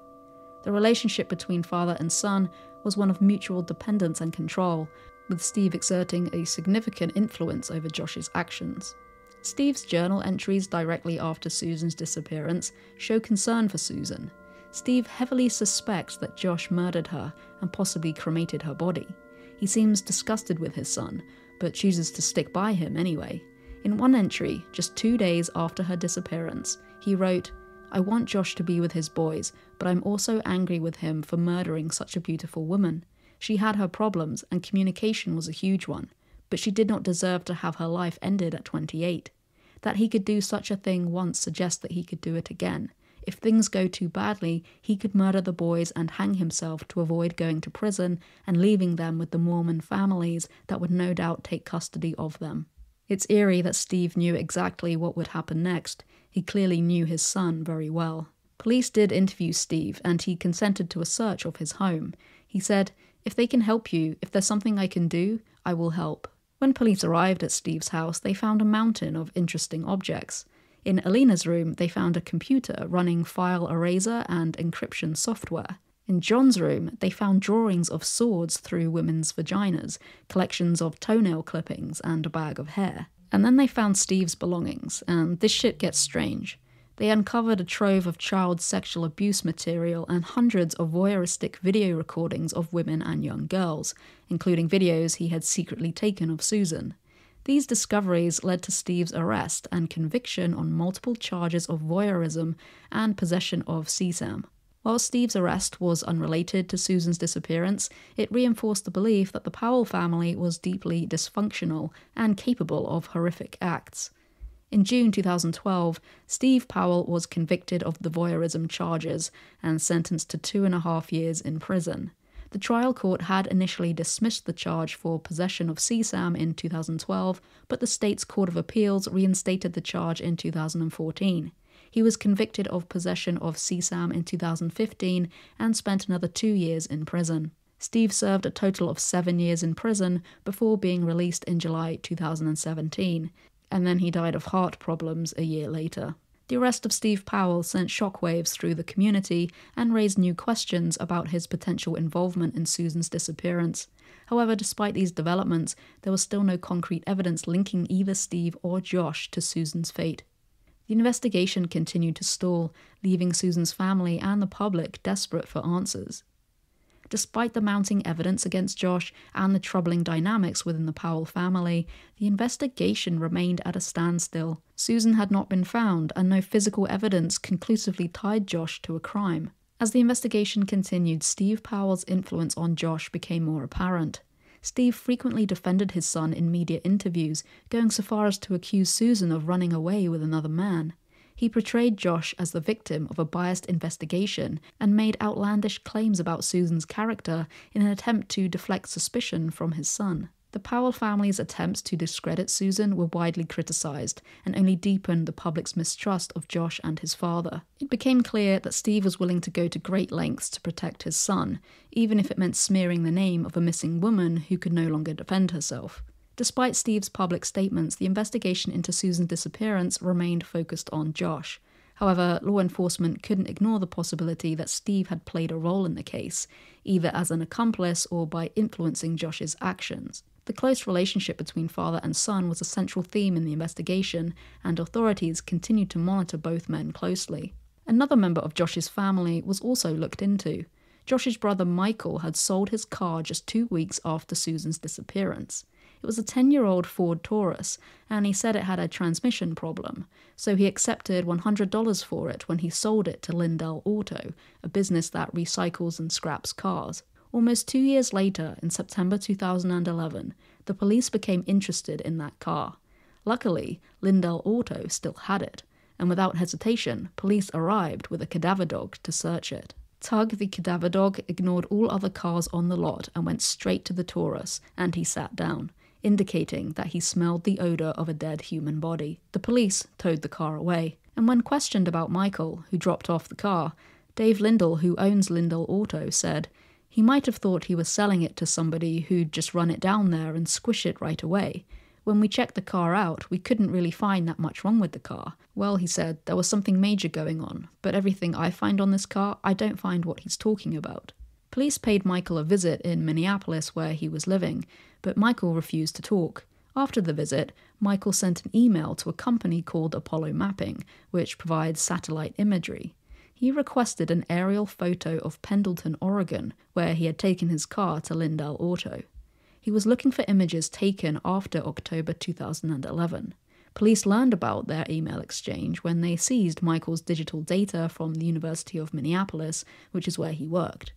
S1: The relationship between father and son was one of mutual dependence and control, with Steve exerting a significant influence over Josh's actions. Steve's journal entries directly after Susan's disappearance show concern for Susan. Steve heavily suspects that Josh murdered her and possibly cremated her body. He seems disgusted with his son, but chooses to stick by him anyway. In one entry, just 2 days after her disappearance, he wrote, "I want Josh to be with his boys, but I'm also angry with him for murdering such a beautiful woman. She had her problems, and communication was a huge one, but she did not deserve to have her life ended at 28. That he could do such a thing once suggests that he could do it again. If things go too badly, he could murder the boys and hang himself to avoid going to prison and leaving them with the Mormon families that would no doubt take custody of them." It's eerie that Steve knew exactly what would happen next. He clearly knew his son very well. Police did interview Steve, and he consented to a search of his home. He said, "If they can help you, if there's something I can do, I will help." When police arrived at Steve's house, they found a mountain of interesting objects. In Alina's room, they found a computer running file eraser and encryption software. In John's room, they found drawings of swords through women's vaginas, collections of toenail clippings, and a bag of hair. And then they found Steve's belongings, and this shit gets strange. They uncovered a trove of child sexual abuse material and hundreds of voyeuristic video recordings of women and young girls, including videos he had secretly taken of Susan. These discoveries led to Steve's arrest and conviction on multiple charges of voyeurism and possession of CSAM. While Steve's arrest was unrelated to Susan's disappearance, it reinforced the belief that the Powell family was deeply dysfunctional and capable of horrific acts. In June 2012, Steve Powell was convicted of the voyeurism charges and sentenced to 2.5 years in prison. The trial court had initially dismissed the charge for possession of CSAM in 2012, but the state's Court of Appeals reinstated the charge in 2014. He was convicted of possession of CSAM in 2015 and spent another 2 years in prison. Steve served a total of 7 years in prison before being released in July 2017, and then he died of heart problems a year later. The arrest of Steve Powell sent shockwaves through the community and raised new questions about his potential involvement in Susan's disappearance. However, despite these developments, there was still no concrete evidence linking either Steve or Josh to Susan's fate. The investigation continued to stall, leaving Susan's family and the public desperate for answers. Despite the mounting evidence against Josh and the troubling dynamics within the Powell family, the investigation remained at a standstill. Susan had not been found, and no physical evidence conclusively tied Josh to a crime. As the investigation continued, Steve Powell's influence on Josh became more apparent. Steve frequently defended his son in media interviews, going so far as to accuse Susan of running away with another man. He portrayed Josh as the victim of a biased investigation and made outlandish claims about Susan's character in an attempt to deflect suspicion from his son. The Powell family's attempts to discredit Susan were widely criticized and only deepened the public's mistrust of Josh and his father. It became clear that Steve was willing to go to great lengths to protect his son, even if it meant smearing the name of a missing woman who could no longer defend herself. Despite Steve's public statements, the investigation into Susan's disappearance remained focused on Josh. However, law enforcement couldn't ignore the possibility that Steve had played a role in the case, either as an accomplice or by influencing Josh's actions. The close relationship between father and son was a central theme in the investigation, and authorities continued to monitor both men closely. Another member of Josh's family was also looked into. Josh's brother Michael had sold his car just 2 weeks after Susan's disappearance. It was a 10-year-old Ford Taurus, and he said it had a transmission problem, so he accepted $100 for it when he sold it to Lindell Auto, a business that recycles and scraps cars. Almost 2 years later, in September 2011, the police became interested in that car. Luckily, Lindell Auto still had it, and without hesitation, police arrived with a cadaver dog to search it. Tug, the cadaver dog, ignored all other cars on the lot and went straight to the Taurus, and he sat down, indicating that he smelled the odor of a dead human body. The police towed the car away, and when questioned about Michael, who dropped off the car, Dave Lindell, who owns Lindell Auto, said he might have thought he was selling it to somebody who'd just run it down there and squish it right away. When we checked the car out, we couldn't really find that much wrong with the car. Well, he said, there was something major going on, but everything I find on this car, I don't find what he's talking about. Police paid Michael a visit in Minneapolis where he was living, but Michael refused to talk. After the visit, Michael sent an email to a company called Apollo Mapping, which provides satellite imagery. He requested an aerial photo of Pendleton, Oregon, where he had taken his car to Lindell Auto. He was looking for images taken after October 2011. Police learned about their email exchange when they seized Michael's digital data from the University of Minneapolis, which is where he worked.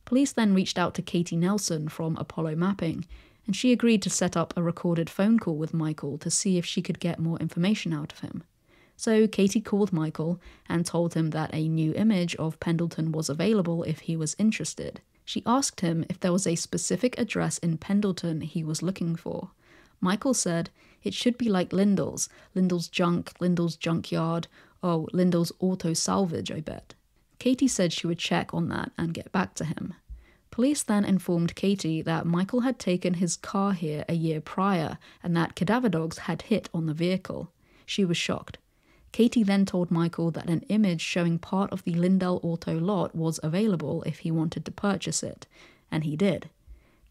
S1: Police then reached out to Katie Nelson from Apollo Mapping, and she agreed to set up a recorded phone call with Michael to see if she could get more information out of him. So Katie called Michael and told him that a new image of Pendleton was available if he was interested. She asked him if there was a specific address in Pendleton he was looking for. Michael said it should be like Lindell's junk, Lindell's junkyard, or Lindell's auto salvage, I bet. Katie said she would check on that and get back to him. Police then informed Katie that Michael had taken his car here a year prior and that cadaver dogs had hit on the vehicle. She was shocked. Katie then told Michael that an image showing part of the Lindell Auto lot was available if he wanted to purchase it, and he did.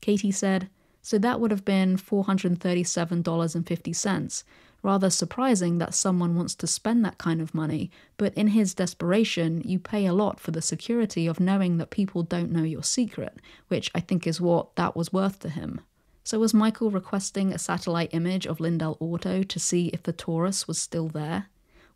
S1: Katie said, so that would have been $437.50. Rather surprising that someone wants to spend that kind of money, but in his desperation, you pay a lot for the security of knowing that people don't know your secret, which I think is what that was worth to him. So was Michael requesting a satellite image of Lindell Auto to see if the Taurus was still there?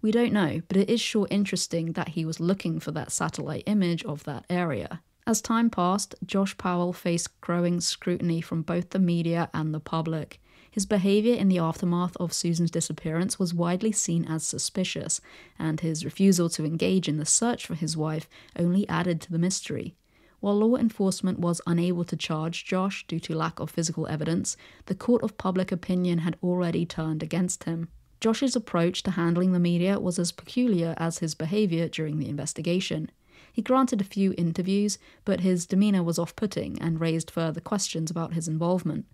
S1: We don't know, but it is sure interesting that he was looking for that satellite image of that area. As time passed, Josh Powell faced growing scrutiny from both the media and the public. His behaviour in the aftermath of Susan's disappearance was widely seen as suspicious, and his refusal to engage in the search for his wife only added to the mystery. While law enforcement was unable to charge Josh due to lack of physical evidence, the court of public opinion had already turned against him. Josh's approach to handling the media was as peculiar as his behaviour during the investigation. He granted a few interviews, but his demeanour was off-putting and raised further questions about his involvement.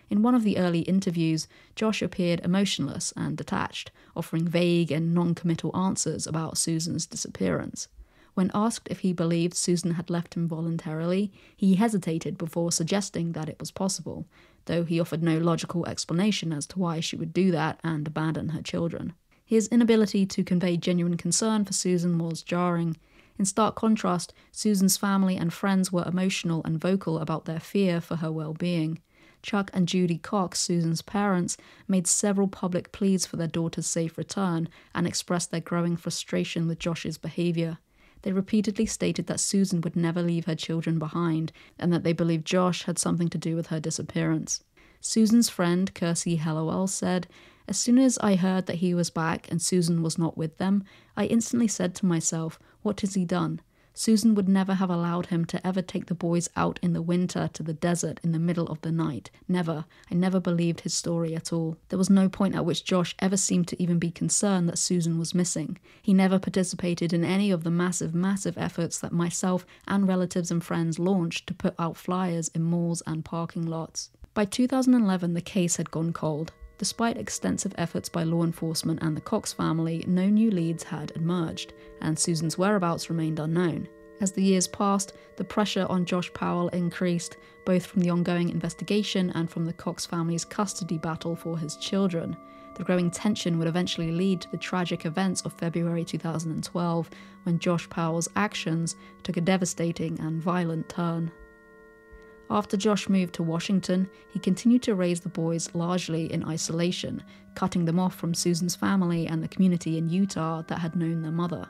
S1: In one of the early interviews, Josh appeared emotionless and detached, offering vague and non-committal answers about Susan's disappearance. When asked if he believed Susan had left him voluntarily, he hesitated before suggesting that it was possible, though he offered no logical explanation as to why she would do that and abandon her children. His inability to convey genuine concern for Susan was jarring. In stark contrast, Susan's family and friends were emotional and vocal about their fear for her well-being. Chuck and Judy Cox, Susan's parents, made several public pleas for their daughter's safe return and expressed their growing frustration with Josh's behaviour. They repeatedly stated that Susan would never leave her children behind, and that they believed Josh had something to do with her disappearance. Susan's friend, Kirsty Hallowell, said, "As soon as I heard that he was back and Susan was not with them, I instantly said to myself, what has he done? Susan would never have allowed him to ever take the boys out in the winter to the desert in the middle of the night. Never. I never believed his story at all. There was no point at which Josh ever seemed to even be concerned that Susan was missing. He never participated in any of the massive efforts that myself and relatives and friends launched to put out flyers in malls and parking lots." By 2011, the case had gone cold. Despite extensive efforts by law enforcement and the Cox family, no new leads had emerged, and Susan's whereabouts remained unknown. As the years passed, the pressure on Josh Powell increased, both from the ongoing investigation and from the Cox family's custody battle for his children. The growing tension would eventually lead to the tragic events of February 2012, when Josh Powell's actions took a devastating and violent turn. After Josh moved to Washington, he continued to raise the boys largely in isolation, cutting them off from Susan's family and the community in Utah that had known their mother.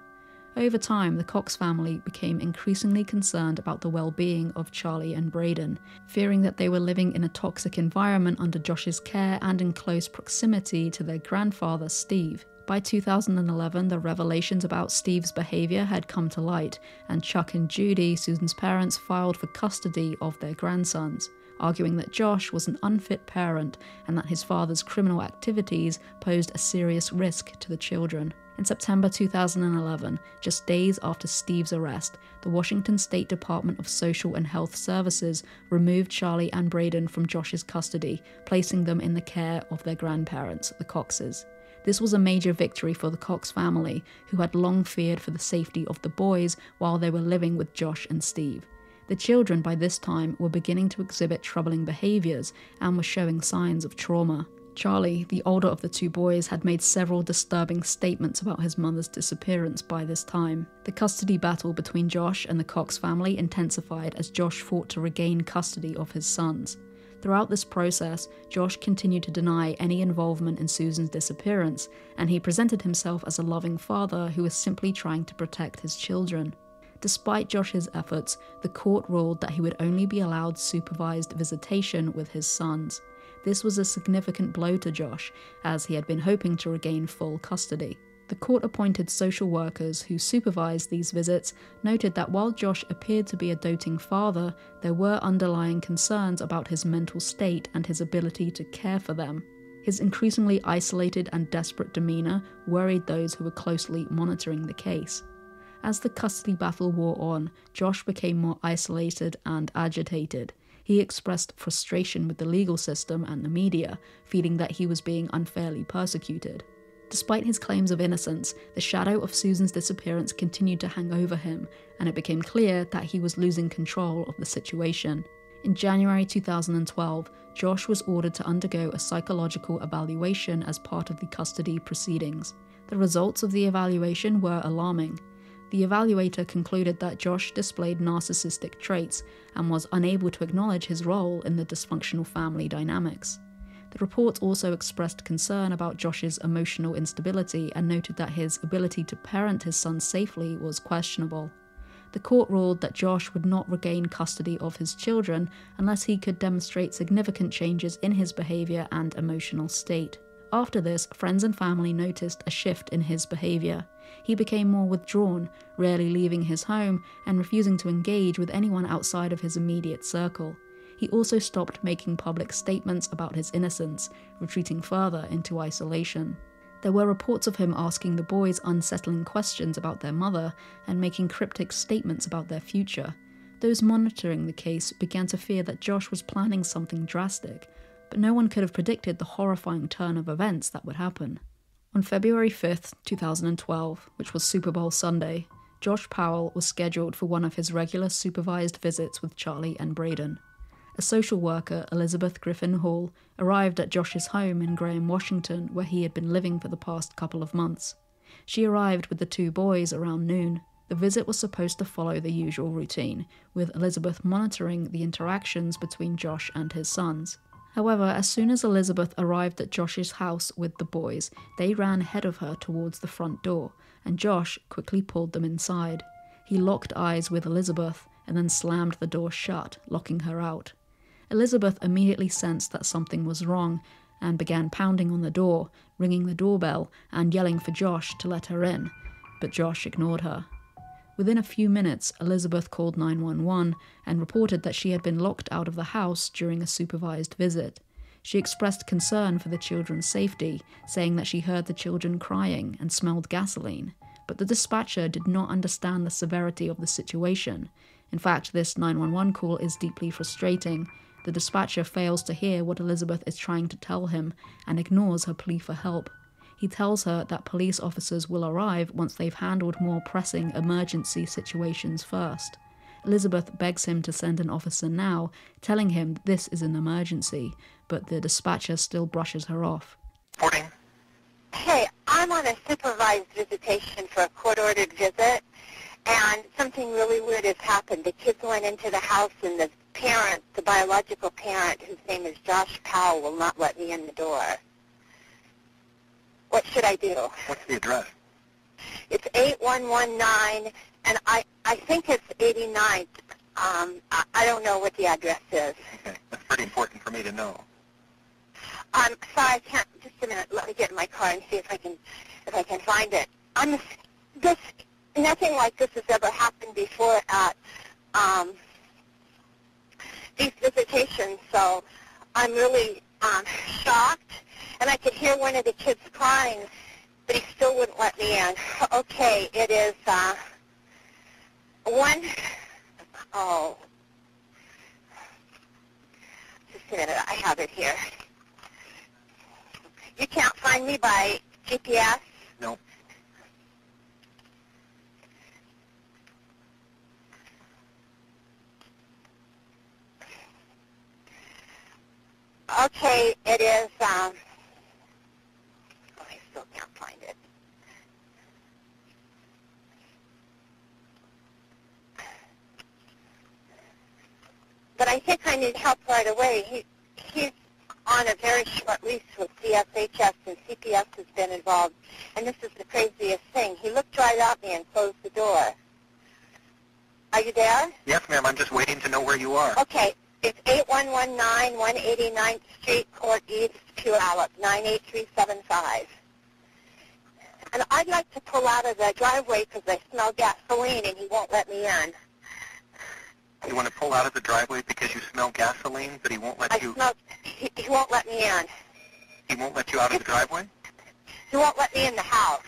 S1: Over time, the Cox family became increasingly concerned about the well-being of Charlie and Braden, fearing that they were living in a toxic environment under Josh's care and in close proximity to their grandfather, Steve. By 2011, the revelations about Steve's behaviour had come to light, and Chuck and Judy, Susan's parents, filed for custody of their grandsons, arguing that Josh was an unfit parent and that his father's criminal activities posed a serious risk to the children. In September 2011, just days after Steve's arrest, the Washington State Department of Social and Health Services removed Charlie and Braden from Josh's custody, placing them in the care of their grandparents, the Coxes. This was a major victory for the Cox family, who had long feared for the safety of the boys while they were living with Josh and Steve. The children by this time were beginning to exhibit troubling behaviours and were showing signs of trauma. Charlie, the older of the two boys, had made several disturbing statements about his mother's disappearance by this time. The custody battle between Josh and the Cox family intensified as Josh fought to regain custody of his sons. Throughout this process, Josh continued to deny any involvement in Susan's disappearance, and he presented himself as a loving father who was simply trying to protect his children. Despite Josh's efforts, the court ruled that he would only be allowed supervised visitation with his sons. This was a significant blow to Josh, as he had been hoping to regain full custody. The court-appointed social workers who supervised these visits noted that while Josh appeared to be a doting father, there were underlying concerns about his mental state and his ability to care for them. His increasingly isolated and desperate demeanour worried those who were closely monitoring the case. As the custody battle wore on, Josh became more isolated and agitated. He expressed frustration with the legal system and the media, feeling that he was being unfairly persecuted. Despite his claims of innocence, the shadow of Susan's disappearance continued to hang over him, and it became clear that he was losing control of the situation. In January 2012, Josh was ordered to undergo a psychological evaluation as part of the custody proceedings. The results of the evaluation were alarming. The evaluator concluded that Josh displayed narcissistic traits and was unable to acknowledge his role in the dysfunctional family dynamics. The report also expressed concern about Josh's emotional instability and noted that his ability to parent his son safely was questionable. The court ruled that Josh would not regain custody of his children unless he could demonstrate significant changes in his behaviour and emotional state. After this, friends and family noticed a shift in his behaviour. He became more withdrawn, rarely leaving his home and refusing to engage with anyone outside of his immediate circle. He also stopped making public statements about his innocence, retreating further into isolation. There were reports of him asking the boys unsettling questions about their mother and making cryptic statements about their future. Those monitoring the case began to fear that Josh was planning something drastic, but no one could have predicted the horrifying turn of events that would happen. On February 5th, 2012, which was Super Bowl Sunday, Josh Powell was scheduled for one of his regular supervised visits with Charlie and Braden. A social worker, Elizabeth Griffin Hall, arrived at Josh's home in Graham, Washington, where he had been living for the past couple of months. She arrived with the two boys around noon. The visit was supposed to follow the usual routine, with Elizabeth monitoring the interactions between Josh and his sons. However, as soon as Elizabeth arrived at Josh's house with the boys, they ran ahead of her towards the front door, and Josh quickly pulled them inside. He locked eyes with Elizabeth and then slammed the door shut, locking her out. Elizabeth immediately sensed that something was wrong and began pounding on the door, ringing the doorbell and yelling for Josh to let her in, but Josh ignored her. Within a few minutes, Elizabeth called 911 and reported that she had been locked out of the house during a supervised visit. She expressed concern for the children's safety, saying that she heard the children crying and smelled gasoline, but the dispatcher did not understand the severity of the situation. In fact, this 911 call is deeply frustrating. The dispatcher fails to hear what Elizabeth is trying to tell him and ignores her plea for help. He tells her that police officers will arrive once they've handled more pressing emergency situations first. Elizabeth begs him to send an officer now, telling him that this is an emergency, but the dispatcher still brushes her off.
S6: Reporting. Hey, I'm on a supervised visitation for a court-ordered visit, and something really weird has happened. The kids went into the house, and the parent, the biological parent, whose name is Josh Powell, will not let me in the door. What should I do?
S7: What's the address?
S6: It's 8119, and I think it's 89th. I don't know what the address is.
S7: Okay, that's pretty important for me to know.
S6: I'm sorry, I can't. Just a minute. Let me get in my car and see if I can find it. Nothing like this has ever happened before at these visitations, so I'm really shocked. And I could hear one of the kids crying, but he still wouldn't let me in. Okay, it is just a minute, I have it here. You can't find me by GPS?
S7: No.
S6: Okay, it is, I still can't find it. But I think I need help right away. He's on a very short lease with DSHS, and CPS has been involved. And this is the craziest thing. He looked right at me and closed the door. Are you there?
S7: Yes, ma'am. I'm just waiting to know where you are.
S6: Okay. It's 8119 189th Street, Court East, Puyallup, 98375. And I'd like to pull out of the driveway because I smell gasoline and he won't let me in.
S7: You want to pull out of the driveway because you smell gasoline, but he won't let you...
S6: He won't let me in.
S7: He won't let you out of the driveway?
S6: He won't let me in the house.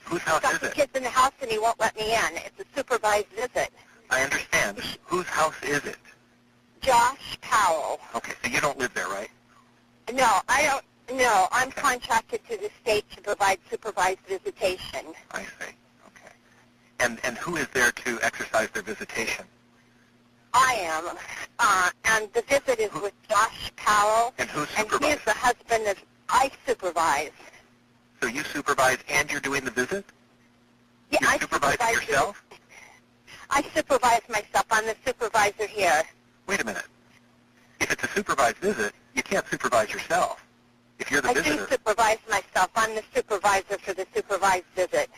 S7: Whose house is
S6: Got the
S7: it?
S6: kids in the house and he won't let me in. It's a supervised visit.
S7: I understand. Whose house is it?
S6: Josh Powell.
S7: Okay, so you don't live there, right?
S6: No, I don't. No, I'm contracted to the state to provide supervised visitation.
S7: I see. Okay. And who is there to exercise their visitation?
S6: I am. And the visit is with Josh Powell.
S7: And who
S6: And
S7: supervises?
S6: he is the husband that I supervise.
S7: So you supervise and you're doing the visit?
S6: Yeah,
S7: You're
S6: I
S7: supervising yourself?
S6: I supervise myself. I'm the supervisor here.
S7: Wait a minute. If it's a supervised visit, you can't supervise yourself. If you're the
S6: I
S7: visitor...
S6: do supervise myself. I'm the supervisor for the supervised visit.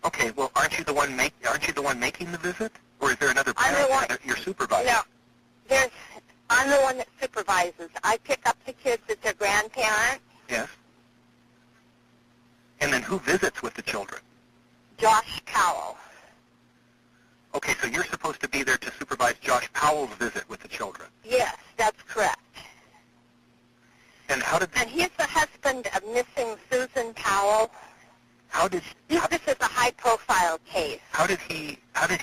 S7: Okay, well, aren't you the one making the visit? Or is there another
S6: I'm
S7: parent
S6: the one.
S7: that you're supervising?
S6: No, I'm the one that supervises. I pick up the kids at their grandparents.
S7: Yes. And then who visits with the children?
S6: Josh Powell.
S7: Okay, so you're supposed to be there to supervise Josh Powell's visit with the children.
S6: Yes, that's correct.
S7: And how did...
S6: And he's the husband of missing Susan Powell. This is a high-profile case.
S7: How did he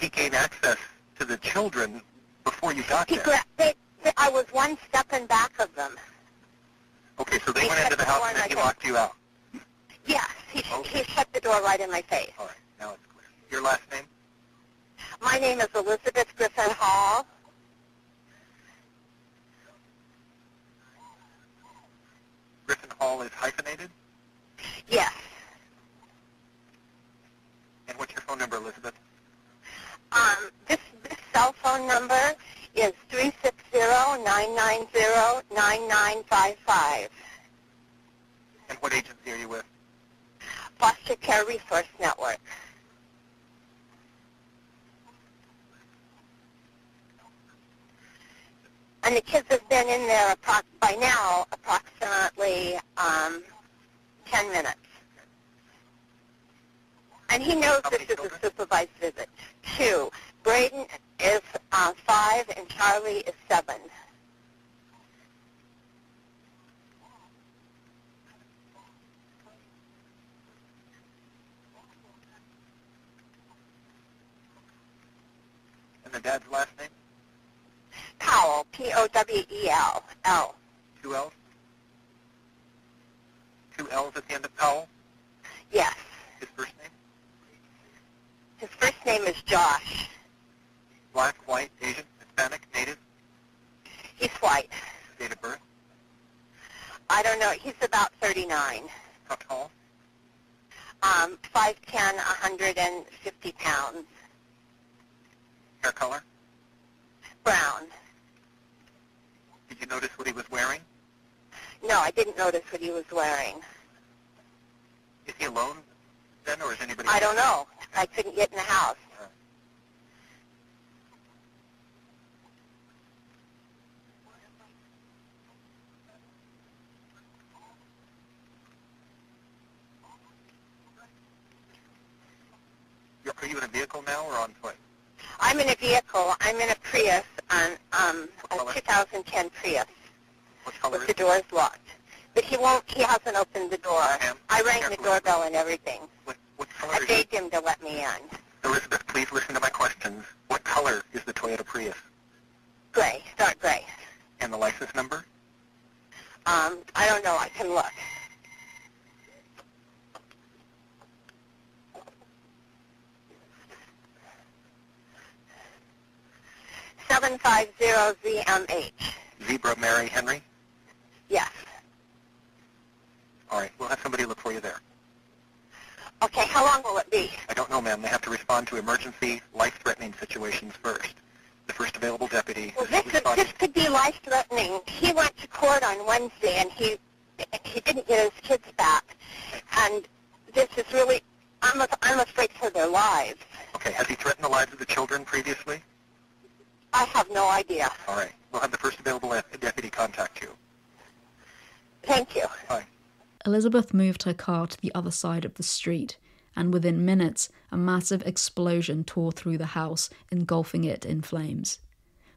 S7: gain access to the children before you got there?
S6: I was one step in back of them.
S7: Okay, so they went into the house and then he locked you out.
S6: Yes, he shut the door right in my face.
S7: All right, now it's clear. Your last name?
S6: My name is Elizabeth Griffin Hall.
S7: Griffin Hall is hyphenated?
S6: Yes.
S7: And what's your phone number, Elizabeth?
S6: This cell phone number is 360-990-9955.
S7: And what agency are you with?
S6: Foster Care Resource Network. And the kids have been in there by now approximately 10 minutes. And he knows this is a supervised visit. 2. Braden is 5 and Charlie is 7.
S7: And the dad's last name?
S6: Powell, P-O-W-E-L, L.
S7: 2 L's? 2 L's at the end of Powell?
S6: Yes.
S7: His first name?
S6: His first name is Josh.
S7: Black, white, Asian, Hispanic, native?
S6: He's white.
S7: Date of birth?
S6: I don't know. He's about 39.
S7: How tall?
S6: 5'10", 150 pounds.
S7: Hair color?
S6: Brown.
S7: Did you notice what he was wearing?
S6: No, I didn't notice what he was wearing.
S7: Is he alone then, or is anybody?
S6: I don't know. I couldn't get in the house.
S7: Are you in a vehicle now or on foot?
S6: I'm in a vehicle. I'm in a Prius, a
S7: color?
S6: 2010 Prius,
S7: What color
S6: with
S7: is
S6: the
S7: it?
S6: doors locked. But he hasn't opened the door.
S7: Ma'am,
S6: I rang the
S7: careful.
S6: doorbell and everything.
S7: What color
S6: I
S7: is it?
S6: begged him to let me in.
S7: Elizabeth, please listen to my questions. What color is the Toyota Prius?
S6: Gray, dark gray.
S7: And the license number?
S6: I don't know. I can look. $750ZMH.
S7: Zebra Mary Henry?
S6: Yes.
S7: All right, we'll have somebody look for you there.
S6: Okay, how long will it be?
S7: I don't know, ma'am. They have to respond to emergency, life-threatening situations first. The first available deputy
S6: Well,
S7: is responding.
S6: this could be life-threatening. He went to court on Wednesday, and he didn't get his kids back. And this is really, I'm afraid for their lives.
S7: Okay, has he threatened the lives of the children previously?
S6: I have no idea.
S7: All right, we'll have the first available deputy contact you.
S6: Thank you.
S7: Bye.
S1: Elizabeth moved her car to the other side of the street, and within minutes, a massive explosion tore through the house, engulfing it in flames.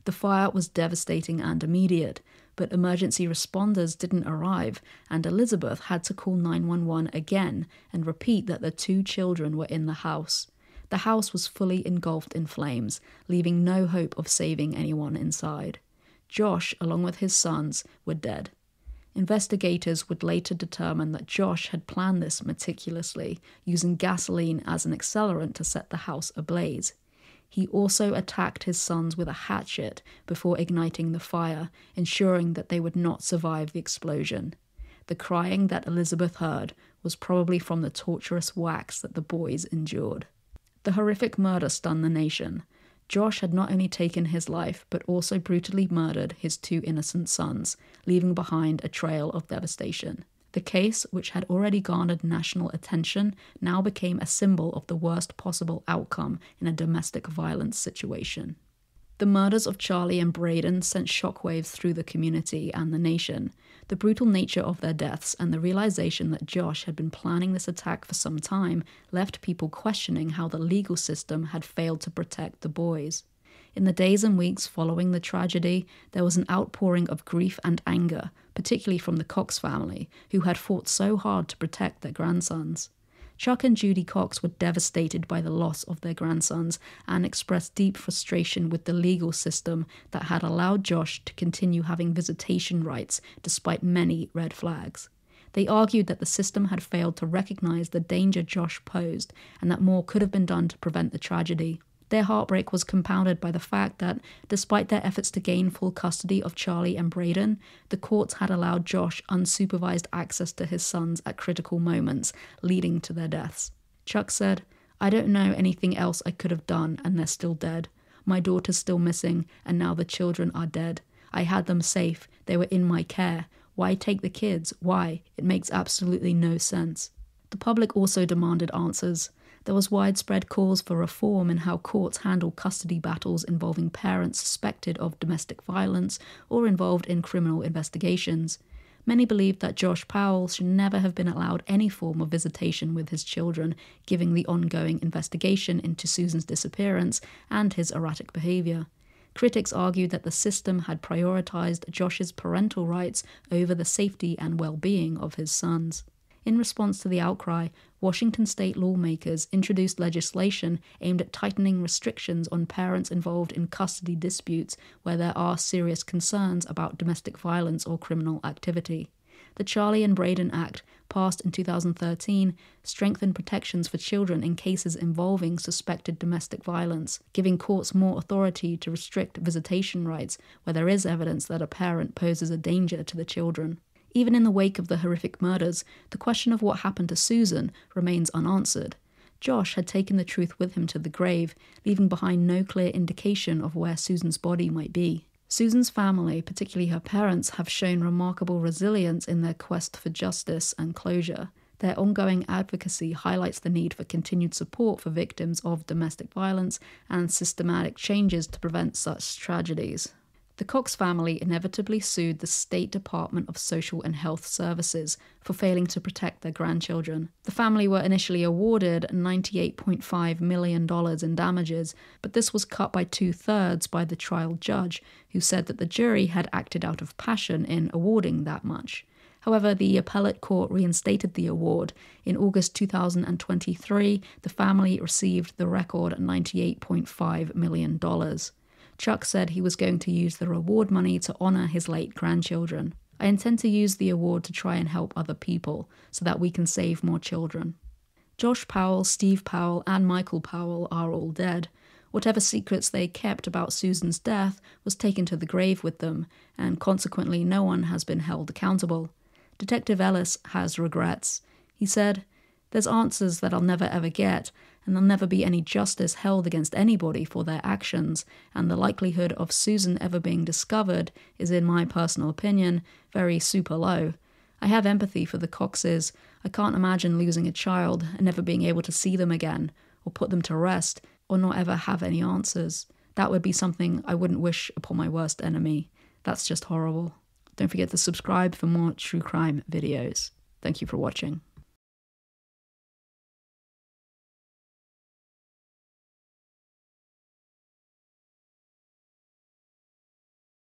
S1: The fire was devastating and immediate, but emergency responders didn't arrive, and Elizabeth had to call 911 again and repeat that the 2 children were in the house. The house was fully engulfed in flames, leaving no hope of saving anyone inside. Josh, along with his sons, were dead. Investigators would later determine that Josh had planned this meticulously, using gasoline as an accelerant to set the house ablaze. He also attacked his sons with a hatchet before igniting the fire, ensuring that they would not survive the explosion. The crying that Elizabeth heard was probably from the torturous whacks that the boys endured. The horrific murder stunned the nation. Josh had not only taken his life, but also brutally murdered his 2 innocent sons, leaving behind a trail of devastation. The case, which had already garnered national attention, now became a symbol of the worst possible outcome in a domestic violence situation. The murders of Charlie and Braden sent shockwaves through the community and the nation. The brutal nature of their deaths and the realization that Josh had been planning this attack for some time left people questioning how the legal system had failed to protect the boys. In the days and weeks following the tragedy, there was an outpouring of grief and anger, particularly from the Cox family, who had fought so hard to protect their grandsons. Chuck and Judy Cox were devastated by the loss of their grandsons and expressed deep frustration with the legal system that had allowed Josh to continue having visitation rights despite many red flags. They argued that the system had failed to recognize the danger Josh posed and that more could have been done to prevent the tragedy. Their heartbreak was compounded by the fact that, despite their efforts to gain full custody of Charlie and Braden, the courts had allowed Josh unsupervised access to his sons at critical moments, leading to their deaths. Chuck said, "I don't know anything else I could have done, and they're still dead. My daughter's still missing, and now the children are dead. I had them safe. They were in my care. Why take the kids? Why? It makes absolutely no sense." The public also demanded answers. There was widespread calls for reform in how courts handle custody battles involving parents suspected of domestic violence or involved in criminal investigations. Many believed that Josh Powell should never have been allowed any form of visitation with his children, given the ongoing investigation into Susan's disappearance and his erratic behavior. Critics argued that the system had prioritized Josh's parental rights over the safety and well-being of his sons. In response to the outcry, Washington state lawmakers introduced legislation aimed at tightening restrictions on parents involved in custody disputes where there are serious concerns about domestic violence or criminal activity. The Charlie and Braden Act, passed in 2013, strengthened protections for children in cases involving suspected domestic violence, giving courts more authority to restrict visitation rights where there is evidence that a parent poses a danger to the children. Even in the wake of the horrific murders, the question of what happened to Susan remains unanswered. Josh had taken the truth with him to the grave, leaving behind no clear indication of where Susan's body might be. Susan's family, particularly her parents, have shown remarkable resilience in their quest for justice and closure. Their ongoing advocacy highlights the need for continued support for victims of domestic violence and systematic changes to prevent such tragedies. The Cox family inevitably sued the State Department of Social and Health Services for failing to protect their grandchildren. The family were initially awarded $98.5 million in damages, but this was cut by 2/3 by the trial judge, who said that the jury had acted out of passion in awarding that much. However, the appellate court reinstated the award. In August 2023, the family received the record $98.5 million. Chuck said he was going to use the reward money to honor his late grandchildren. "I intend to use the award to try and help other people so that we can save more children." Josh Powell, Steve Powell, and Michael Powell are all dead. Whatever secrets they kept about Susan's death was taken to the grave with them, and consequently no one has been held accountable. Detective Ellis has regrets. He said, "There's answers that I'll never ever get, and there'll never be any justice held against anybody for their actions, and the likelihood of Susan ever being discovered is, in my personal opinion, very super low. I have empathy for the Coxes. I can't imagine losing a child and never being able to see them again, or put them to rest, or not ever have any answers. That would be something I wouldn't wish upon my worst enemy. That's just horrible." Don't forget to subscribe for more true crime videos. Thank you for watching.